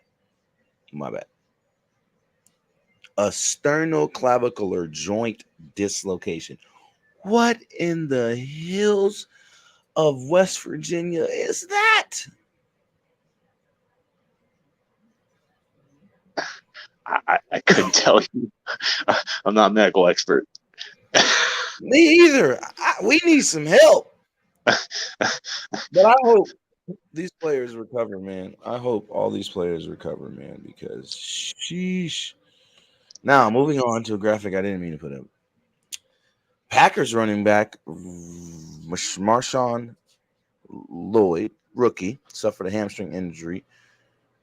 A sternoclavicular joint dislocation. What in the hills of West Virginia is that? I couldn't tell you. I'm not a medical expert. Me either. We need some help. But I hope these players recover, man. I hope all these players recover, man, because sheesh. Now, moving on to a graphic I didn't mean to put up. Packers running back Marshawn Lloyd, rookie, suffered a hamstring injury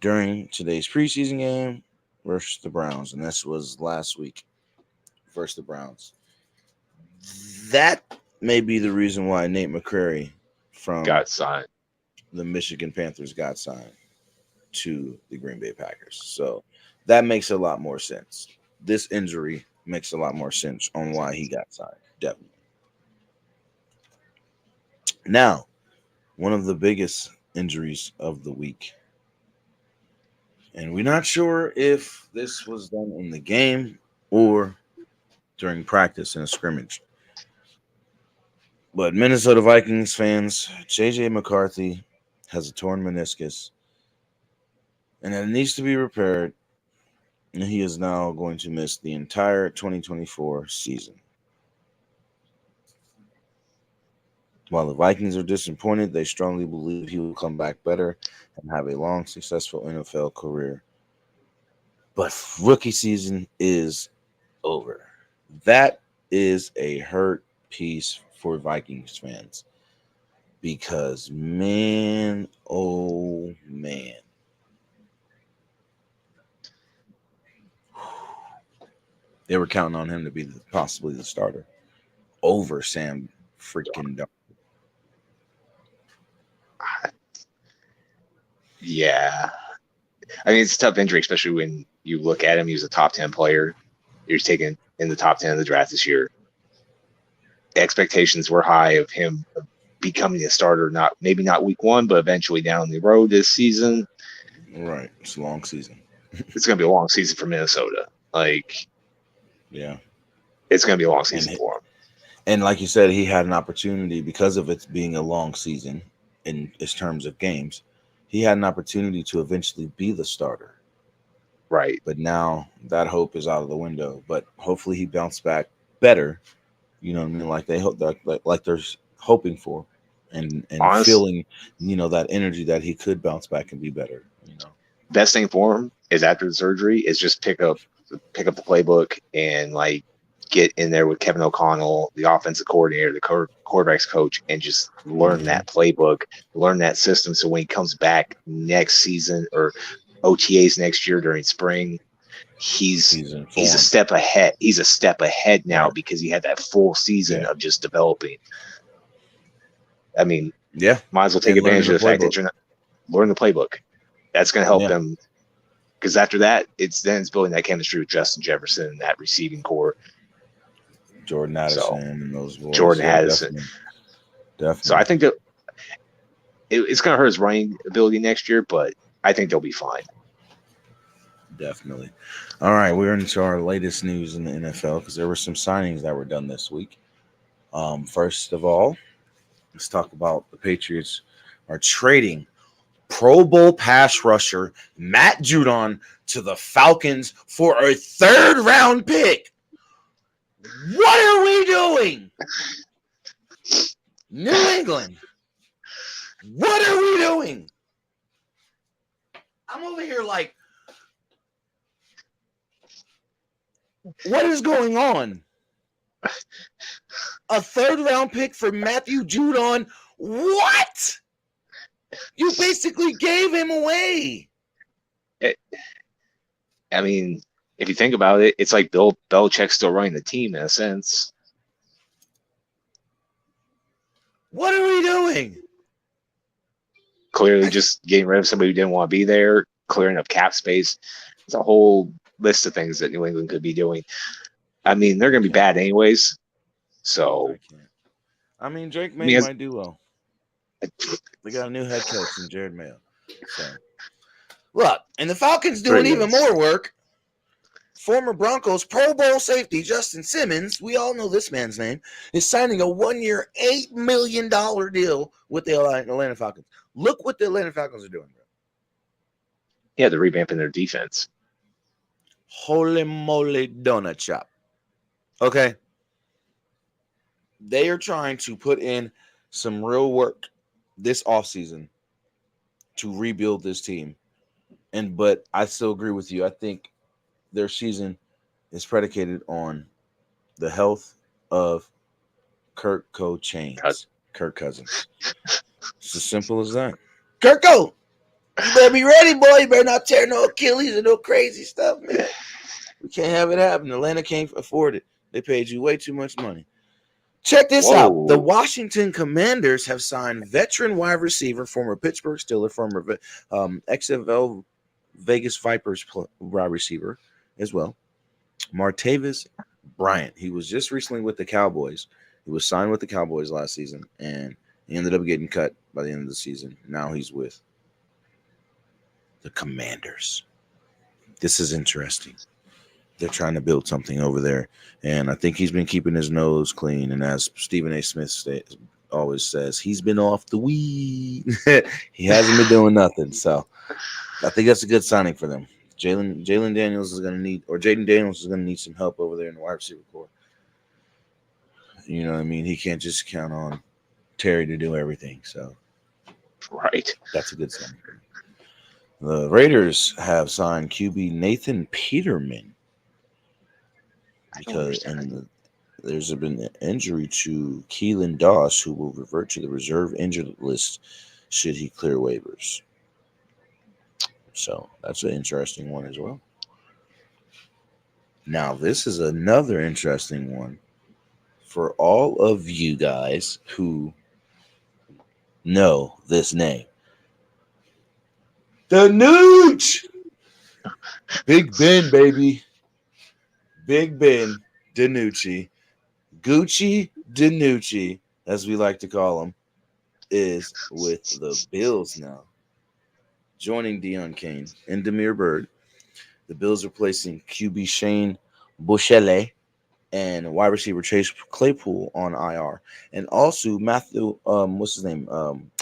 during today's preseason game versus the Browns, and this was last week versus the Browns. That may be the reason why Nate McCrary from Got signed. the Michigan Panthers got signed to the Green Bay Packers. So that makes a lot more sense. This injury makes a lot more sense on why he got signed. Definitely. Now, one of the biggest injuries of the week. And we're not sure if this was done in the game or during practice in a scrimmage. But Minnesota Vikings fans, J.J. McCarthy has a torn meniscus, and it needs to be repaired, and he is now going to miss the entire 2024 season. While the Vikings are disappointed, they strongly believe he will come back better and have a long, successful NFL career. But rookie season is over. That is a hurt piece for Vikings fans because man, oh man, they were counting on him to be possibly the starter over Sam freaking Darnold. Yeah. I mean, it's a tough injury, especially when you look at him. He was a top 10 player. He was taken in the top 10 of the draft this year. Expectations were high of him becoming a starter, maybe not week one, but eventually down the road this season. Right. It's a long season. It's going to be a long season for Minnesota. Yeah. It's going to be a long season for him. And like you said, he had an opportunity because of it being a long season in terms of games. He had an opportunity to eventually be the starter. Right. But now that hope is out of the window. But hopefully he bounced back better. You know what I mean? Like they hope like they're hoping for and feeling, that energy that he could bounce back and be better. Best thing for him is after the surgery is just pick up the playbook and get in there with Kevin O'Connell, the offensive coordinator, the quarterback's coach, and just learn that playbook, learn that system. So when he comes back next season or OTAs next year during spring, he's a step ahead. He's a step ahead now because he had that full season of just developing. I mean, might as well take advantage of the fact that you're not learning the playbook. That's going to help them. Because after that, it's building that chemistry with Justin Jefferson and that receiving core. Jordan Addison and those boys. Jordan Addison. Definitely. So I think that it's going to hurt his running ability next year, but I think they'll be fine. Definitely. All right, we're into our latest news in the NFL because there were some signings that were done this week. First of all, let's talk about the Patriots are trading Pro Bowl pass rusher Matt Judon to the Falcons for a 3rd-round pick. What are we doing? New England. What are we doing? I'm over here like, what is going on? A 3rd-round pick for Matthew Judon? What? You basically gave him away. I mean, if you think about it, it's like Bill Belichick's still running the team in a sense. What are we doing? Clearly just getting rid of somebody who didn't want to be there, clearing up cap space. It's a whole list of things that New England could be doing. I mean, they're going to be bad anyways. So, I mean, Drake May might do well. They got a new head coach in Jared Mayo. So, look, and the Falcons doing even more work. Former Broncos Pro Bowl safety Justin Simmons, we all know this man's name, is signing a 1-year, $8 million deal with the Atlanta Falcons. Look what the Atlanta Falcons are doing, bro. Yeah, they're revamping their defense. Holy moly donut shop. Okay. They are trying to put in some real work this offseason to rebuild this team. But I still agree with you. I think their season is predicated on the health of Kirk Cousins. It's as simple as that. Kirko, you better be ready, boy. You better not tear no Achilles or no crazy stuff, man. We can't have it happen. Atlanta can't afford it. They paid you way too much money. Check this out. The Washington Commanders have signed veteran wide receiver, former Pittsburgh Steelers, former XFL Vegas Vipers wide receiver as well, Martavis Bryant. He was just recently with the Cowboys. He was signed with the Cowboys last season, and he ended up getting cut by the end of the season. Now he's with the Commanders. This is interesting. They're trying to build something over there, and I think he's been keeping his nose clean. And as Stephen A. Smith always says, he's been off the weed. He hasn't been doing nothing. So I think that's a good signing for them. Jaden Daniels is going to need some help over there in the wide receiver corps. You know what I mean? He can't just count on Terry to do everything. So right, that's a good signing. The Raiders have signed QB Nathan Peterman. because there's been an injury to Keelan Doss, who will revert to the reserve injured list should he clear waivers. So that's an interesting one as well. Now, this is another interesting one for all of you guys who know this name. The Nooch! Big Ben, baby. Big Ben DiNucci. Gucci DiNucci, as we like to call him, is with the Bills now. Joining Deion Kane and Demir Bird. The Bills are placing QB Shane Buechele and wide receiver Chase Claypool on IR. And also Matthew, what's his name?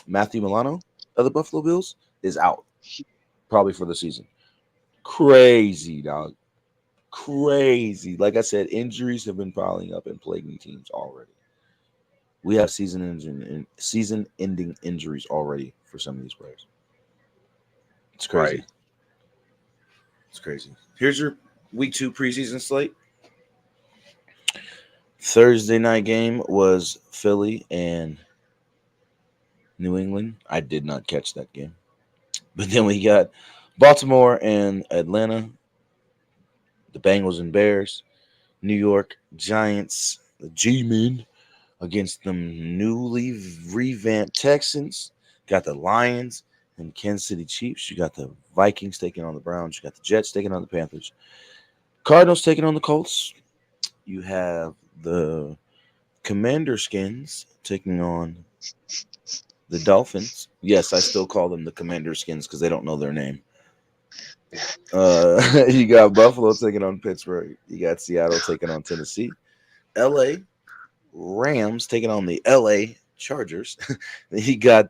Matthew Milano of the Buffalo Bills is out. Probably for the season. Crazy, dog. Crazy. Like I said, injuries have been piling up and plaguing teams already. We have season-ending injuries already for some of these players. It's crazy. Right. It's crazy. Here's your week 2 preseason slate. Thursday night game was Philly and New England. I did not catch that game. But then we got Baltimore and Atlanta, the Bengals and Bears, New York Giants, the G-Men against them newly revamped Texans. Got the Lions and Kansas City Chiefs. You got the Vikings taking on the Browns. You got the Jets taking on the Panthers. Cardinals taking on the Colts. You have the Commander Skins taking on the Dolphins. Yes, I still call them the Commander Skins because they don't know their name. You got Buffalo taking on Pittsburgh. You got Seattle taking on Tennessee. LA Rams taking on the LA Chargers. You got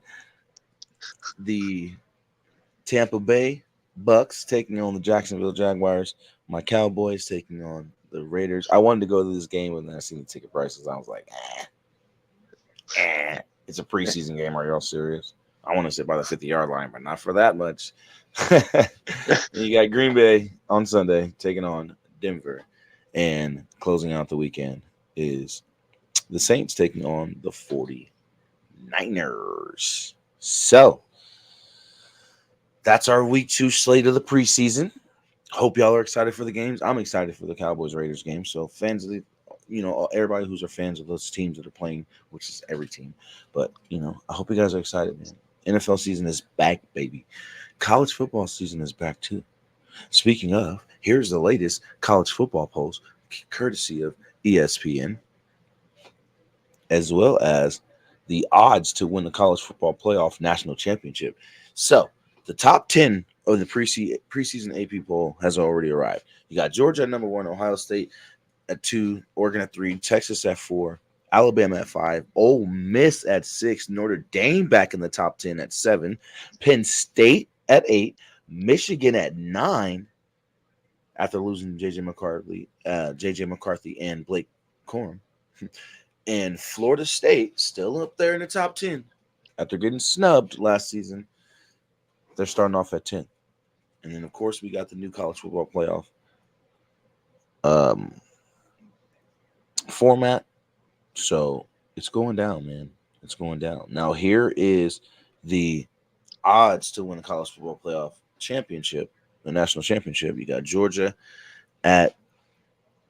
the Tampa Bay Bucks taking on the Jacksonville Jaguars. My Cowboys taking on the Raiders. I wanted to go to this game, and then I seen the ticket prices. I was like, it's a preseason game. Are y'all serious? I want to sit by the 50-yard line, but not for that much. You got Green Bay on Sunday taking on Denver. And closing out the weekend is the Saints taking on the 49ers. So that's our week 2 slate of the preseason. Hope y'all are excited for the games. I'm excited for the Cowboys Raiders game. So fans of the, everybody who's are fans of those teams that are playing, which is every team. But I hope you guys are excited, man. NFL season is back, baby. College football season is back too. Speaking of, here's the latest college football polls, courtesy of ESPN, as well as the odds to win the college football playoff national championship. So the top 10 of the preseason AP poll has already arrived. You got Georgia at number 1, Ohio State at 2, Oregon at 3, Texas at 4, Alabama at 5, Ole Miss at 6, Notre Dame back in the top 10 at 7, Penn State at 8, Michigan at 9 after losing JJ McCarthy and Blake Corum, and Florida State still up there in the top 10 after getting snubbed last season. They're starting off at 10. And then, of course, we got the new college football playoff format. So it's going down, man. It's going down. Now, here is the odds to win a college football playoff championship, the national championship. You got Georgia at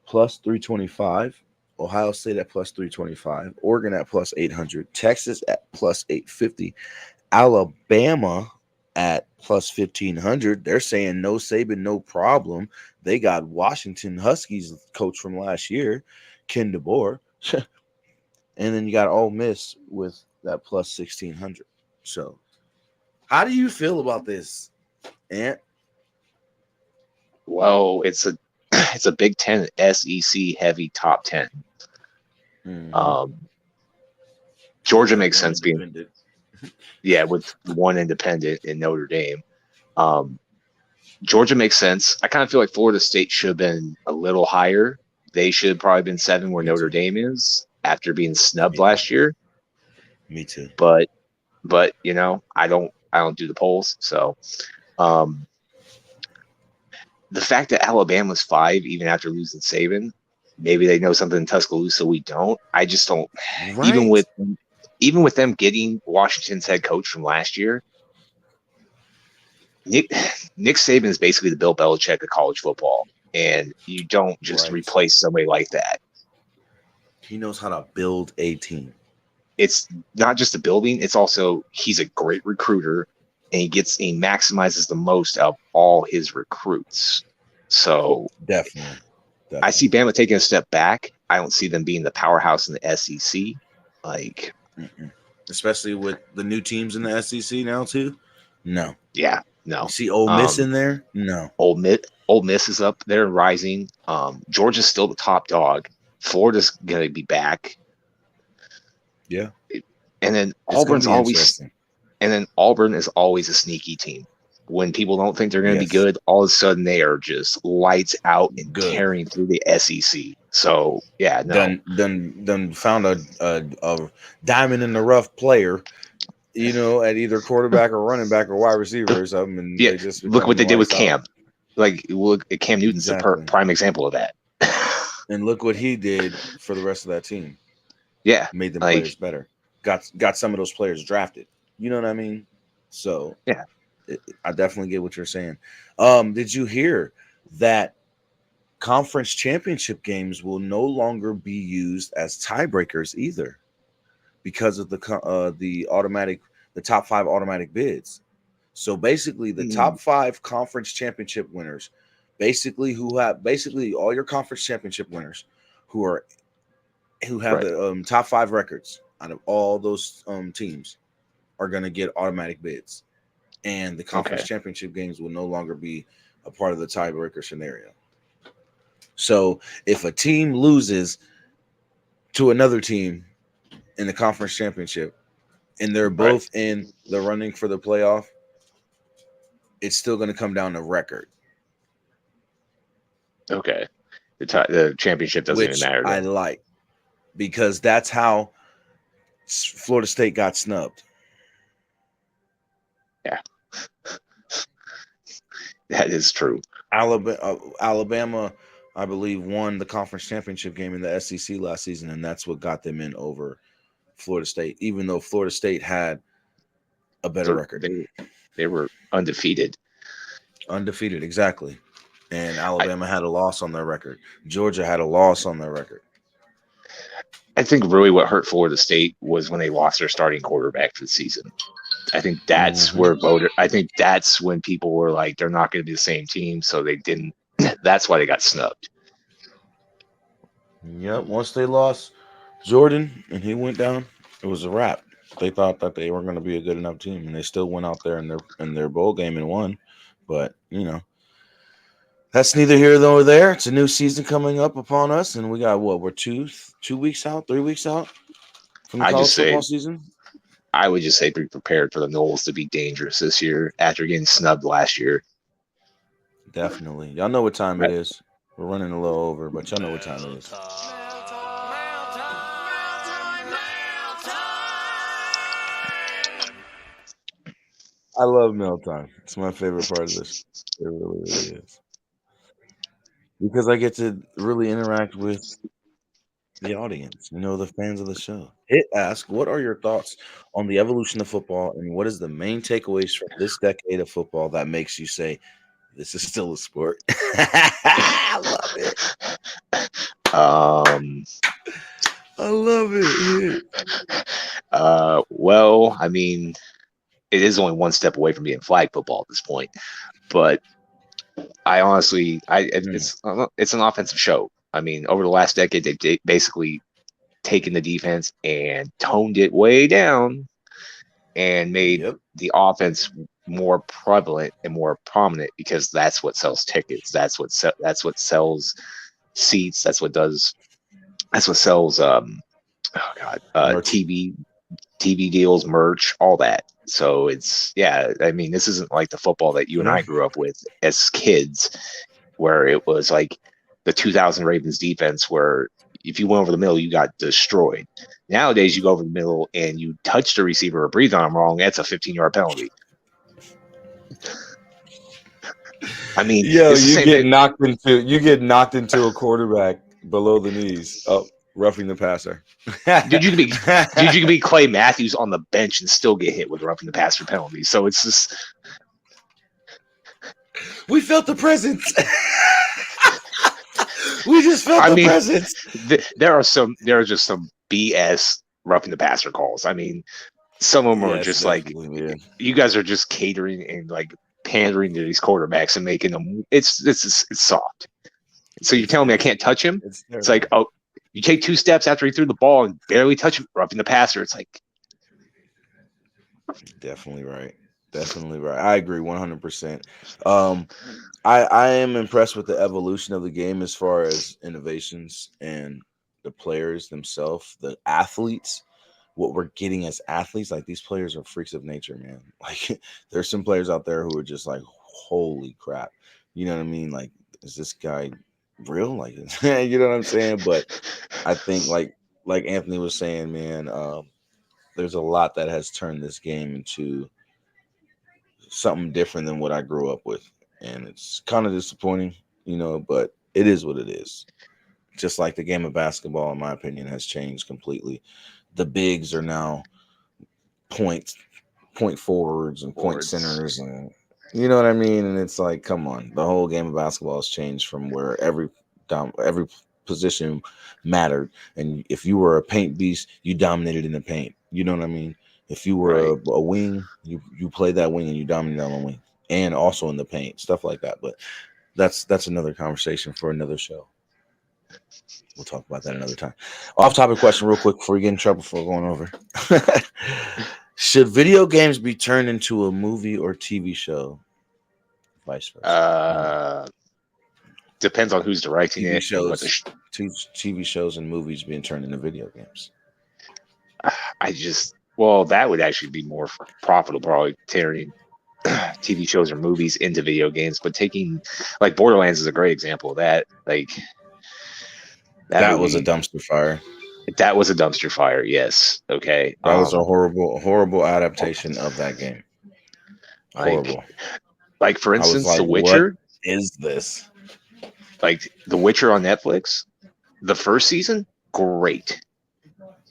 plus 325, Ohio State at plus 325, Oregon at plus 800, Texas at plus 850, Alabama at plus 1,500. They're saying no Saban, no problem. They got Washington Huskies coach from last year, Ken DeBoer. And then you got Ole Miss with that plus 1,600. So how do you feel about this, Ant? Well, it's a Big Ten SEC heavy top 10. Mm-hmm. Georgia makes sense being with one independent in Notre Dame. Georgia makes sense. I kind of feel like Florida State should have been a little higher. They should have probably been 7 where Notre Dame is after being snubbed last year. Me too. But I don't do the polls. So the fact that Alabama's 5 even after losing Saban, maybe they know something in Tuscaloosa we don't. I just don't. Right. Even with them getting Washington's head coach from last year, Nick Saban is basically the Bill Belichick of college football, and you don't just replace somebody like that. He knows how to build a team. It's not just the building; it's also he's a great recruiter, and he maximizes the most of all his recruits. So definitely. I see Bama taking a step back. I don't see them being the powerhouse in the SEC, like especially with the new teams in the SEC now too. No, yeah, no. You see Ole Miss in there? No. Ole Miss is up there rising. Georgia's still the top dog. Florida's gonna be back. Yeah, and then Auburn is always a sneaky team. When people don't think they're going to be good, all of a sudden they are just lights out and carrying through the SEC. So yeah, no. Then found a diamond in the rough player, at either quarterback or running back or wide receiver or something. And yeah, look what they did with Cam. Like, look, Cam Newton's the prime example of that. And look what he did for the rest of that team. Yeah, made them players better. Got some of those players drafted. You know what I mean? So yeah. I definitely get what you're saying. Did you hear that conference championship games will no longer be used as tiebreakers either, because of the top 5 automatic bids? So basically, the top 5 conference championship winners, basically all your conference championship winners, who have the top 5 records out of all those teams, are going to get automatic bids. And the conference championship games will no longer be a part of the tiebreaker scenario. So if a team loses to another team in the conference championship and they're both in the running for the playoff, it's still going to come down to record. Okay. The championship doesn't even matter. I like, because that's how Florida State got snubbed. Yeah, that is true. Alabama, I believe, won the conference championship game in the SEC last season, and that's what got them in over Florida State, even though Florida State had a better record. They were undefeated. Undefeated, exactly. And Alabama had a loss on their record. Georgia had a loss on their record. I think really what hurt Florida State was when they lost their starting quarterback for the season. I think that's I think that's when people were like, they're not going to be the same team, so they didn't. That's why they got snubbed. Yep. Once they lost Jordan and he went down, it was a wrap. They thought that they weren't going to be a good enough team, and they still went out there in their bowl game and won. But that's neither here nor there. It's a new season coming up upon us, and we got we're 2 weeks out, 3 weeks out from the college football season. I would just say be prepared for the Noles to be dangerous this year after getting snubbed last year. Definitely. Y'all know what time it is. We're running a little over, but y'all know what time it is. I love mail time. It's my favorite part of this. It really, really is. Because I get to really interact with the audience, the fans of the show. Ask, what are your thoughts on the evolution of football, and what is the main takeaways from this decade of football that makes you say, this is still a sport? I love it. I love it. Well, I mean, it is only one step away from being flag football at this point, but I honestly, it's an offensive show. I mean, over the last decade, they've basically taken the defense and toned it way down and made the offense more prevalent and more prominent, because that's what sells tickets. That's what sells seats. That's what sells TV deals, merch, all that. So I mean, this isn't like the football that you and I grew up with as kids, where it was like the 2000 Ravens defense, where if you went over the middle, you got destroyed. Nowadays, you go over the middle and you touch the receiver or breathe on him wrong, that's a 15-yard penalty. I mean, you get knocked into a quarterback below the knees. Oh, roughing the passer. Dude, you could be Clay Matthews on the bench and still get hit with roughing the passer penalties. So it's just We felt the presence. We just felt I the mean, presence. there are just some BS roughing the passer calls. I mean, some of them are Yes, just like definitely, man. you guys are just catering and like pandering to these quarterbacks and making them. It's soft. So you're telling me I can't touch him? It's It's like, terrible. oh, you take 2 steps after he threw the ball and barely touch him, roughing the passer. It's like, Definitely right. Definitely right. I agree 100%. I am impressed with the evolution of the game as far as innovations and the players themselves, the athletes, what we're getting as athletes. Like these players are freaks of nature, man. Like there's some players out there who are just like, holy crap. You know what I mean? Like, is this guy real? Like, you know what I'm saying? But I think like Anthony was saying, man, there's a lot that has turned this game into something different than what I grew up with. And it's kind of disappointing, but it is what it is. Just like the game of basketball, in my opinion, has changed completely. The bigs are now point point forwards and point boards. centers, and you know what I mean. And it's like, come on, the whole game of basketball has changed from where every position mattered, and if you were a paint beast, you dominated in the paint. You know what I mean? If you were Right. a wing, you played that wing and you dominated on the wing, and also in the paint, stuff like that. But that's another conversation for another show. We'll talk about that another time. Off topic question, real quick, before we get in trouble for going over. Should video games be turned into a movie or TV show? Vice versa. Depends on who's directing TV it and what the. shows, TV shows and movies being turned into video games. That would actually be more profitable, probably tearing TV shows or movies into video games. But taking like Borderlands is a great example of that. Like That was a movie, dumpster fire. that was a dumpster fire. Yes. Okay. That was a horrible adaptation of that game. Horrible. Like for I was instance, like, The what Witcher. is this? Like The Witcher on Netflix. The first season, great.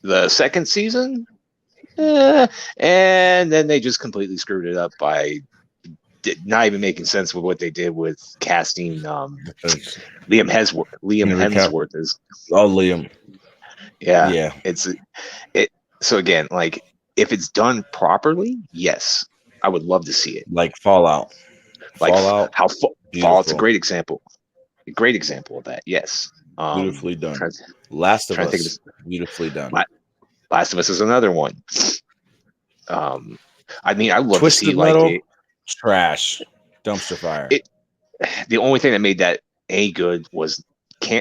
The second season, and then they just completely screwed it up by not even making sense with what they did with casting Liam Hemsworth as Liam. yeah. So again, like if it's done properly, yes, I would love to see it. Like Fallout. Like Fallout's a great example. A great example of that. Yes. Beautifully done. Last of Us. Beautifully done. Last of Us is another one. I mean, I love Twisted to see Metal, like trash, dumpster fire. The only thing that made that good was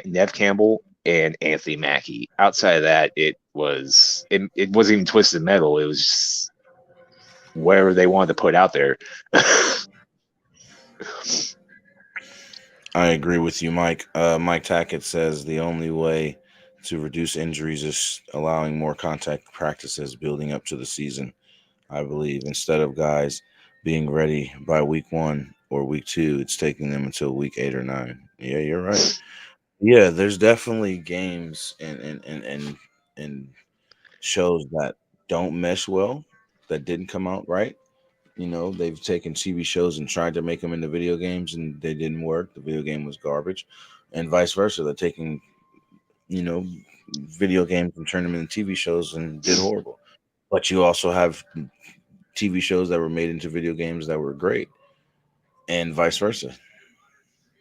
Nev Campbell and Anthony Mackie. Outside of that, it wasn't even Twisted Metal. It was just whatever they wanted to put out there. I agree with you, Mike. Mike Tackett says the only way to reduce injuries is allowing more contact practices building up to the season. I believe instead of guys being ready by week 1 or week 2, it's taking them until week 8 or 9. Yeah, you're right. Yeah, there's definitely games and shows that don't mesh well, that didn't come out right. They've taken TV shows and tried to make them into video games, and they didn't work. The video game was garbage, and vice versa. They're taking, video games and turned them into TV shows and did horrible. But you also have TV shows that were made into video games that were great, and vice versa.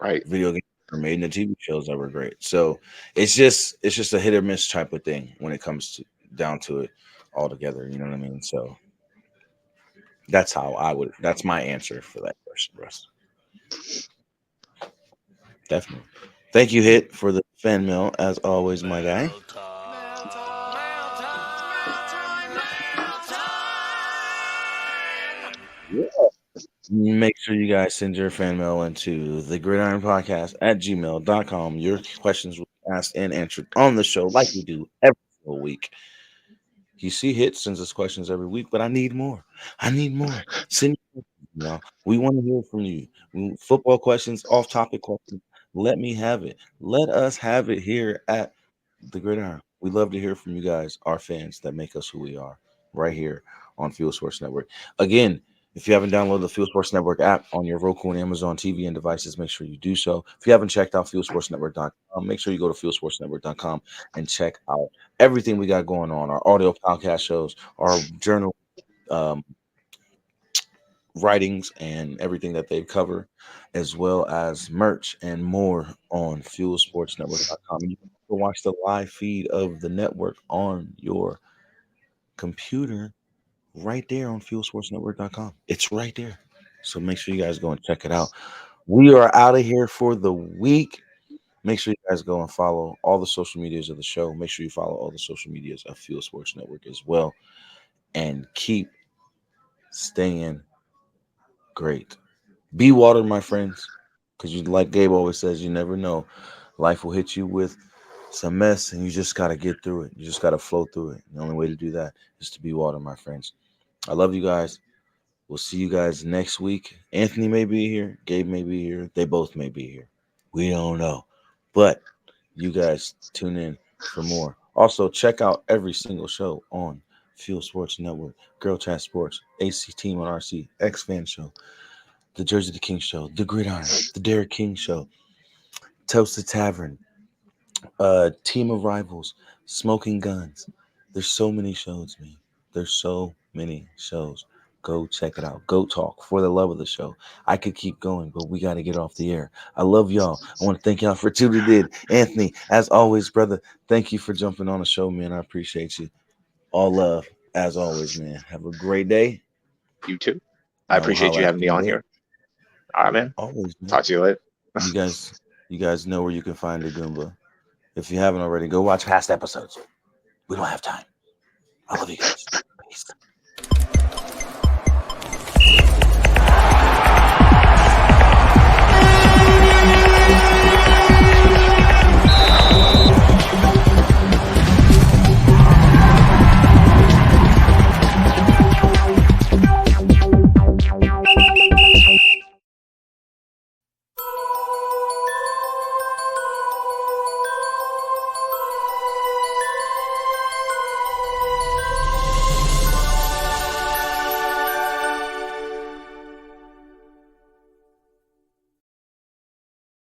Right. Video games were made into TV shows that were great. So it's just a hit or miss type of thing when it comes down to it altogether. You know what I mean? So that's that's my answer for that question, Russ. Definitely. Thank you, Hit, for the fan mail, as always, my guy. Yeah. Make sure you guys send your fan mail into the Gridiron Podcast at gmail.com. Your questions will be asked and answered on the show like we do every single week. You see, Hit sends us questions every week, but I need more. Send me, we want to hear from you. Football questions, off-topic questions, Let me have it. Let us have it here at the Gridiron. We love to hear from you guys, our fans that make us who we are, right here on Fuel Sports Network. Again, if you haven't downloaded the Fuel Sports Network app on your Roku and Amazon TV and devices, make sure you do so. If you haven't checked out FuelSportsNetwork.com, make sure you go to FuelSportsNetwork.com and check out everything we got going on. Our audio podcast shows, our journal um, writings, and everything that they cover, as well as merch and more on FuelSportsNetwork.com. And you can also watch the live feed of the network on your computer right there on FuelSportsNetwork.com. It's right there. So make sure you guys go and check it out. We are out of here for the week. Make sure you guys go and follow all the social medias of the show. Make sure you follow all the social medias of Fuel Sports Network as well. And keep staying great. Be water, my friends. Because you, like Gabe always says, you never know. Life will hit you with some mess, and you just got to get through it. You just got to flow through it. The only way to do that is to be water, my friends. I love you guys. We'll see you guys next week. Anthony may be here. Gabe may be here. They both may be here. We don't know. But you guys tune in for more. Also, check out every single show on Fuel Sports Network, Girl Chat Sports, AC Team on RC, X Fan Show, the Jersey the King Show, the Gridiron, the Derek King Show, Toasted Tavern, Team of Rivals, Smoking Guns. There's so many shows, man. There's so many shows. Go check it out. Go talk for the love of the show. I could keep going, but we got to get off the air. I love y'all. I want to thank y'all for tuning in. Anthony, as always, brother, thank you for jumping on the show, man. I appreciate you. All love, as always, man. Have a great day, You too. I and I will appreciate you holler at having me you in a on bit. here. All right, man. Always, man. Talk to you later. You guys know where you can find the Goomba. If you haven't already, go watch past episodes. We don't have time. I love you guys. Peace.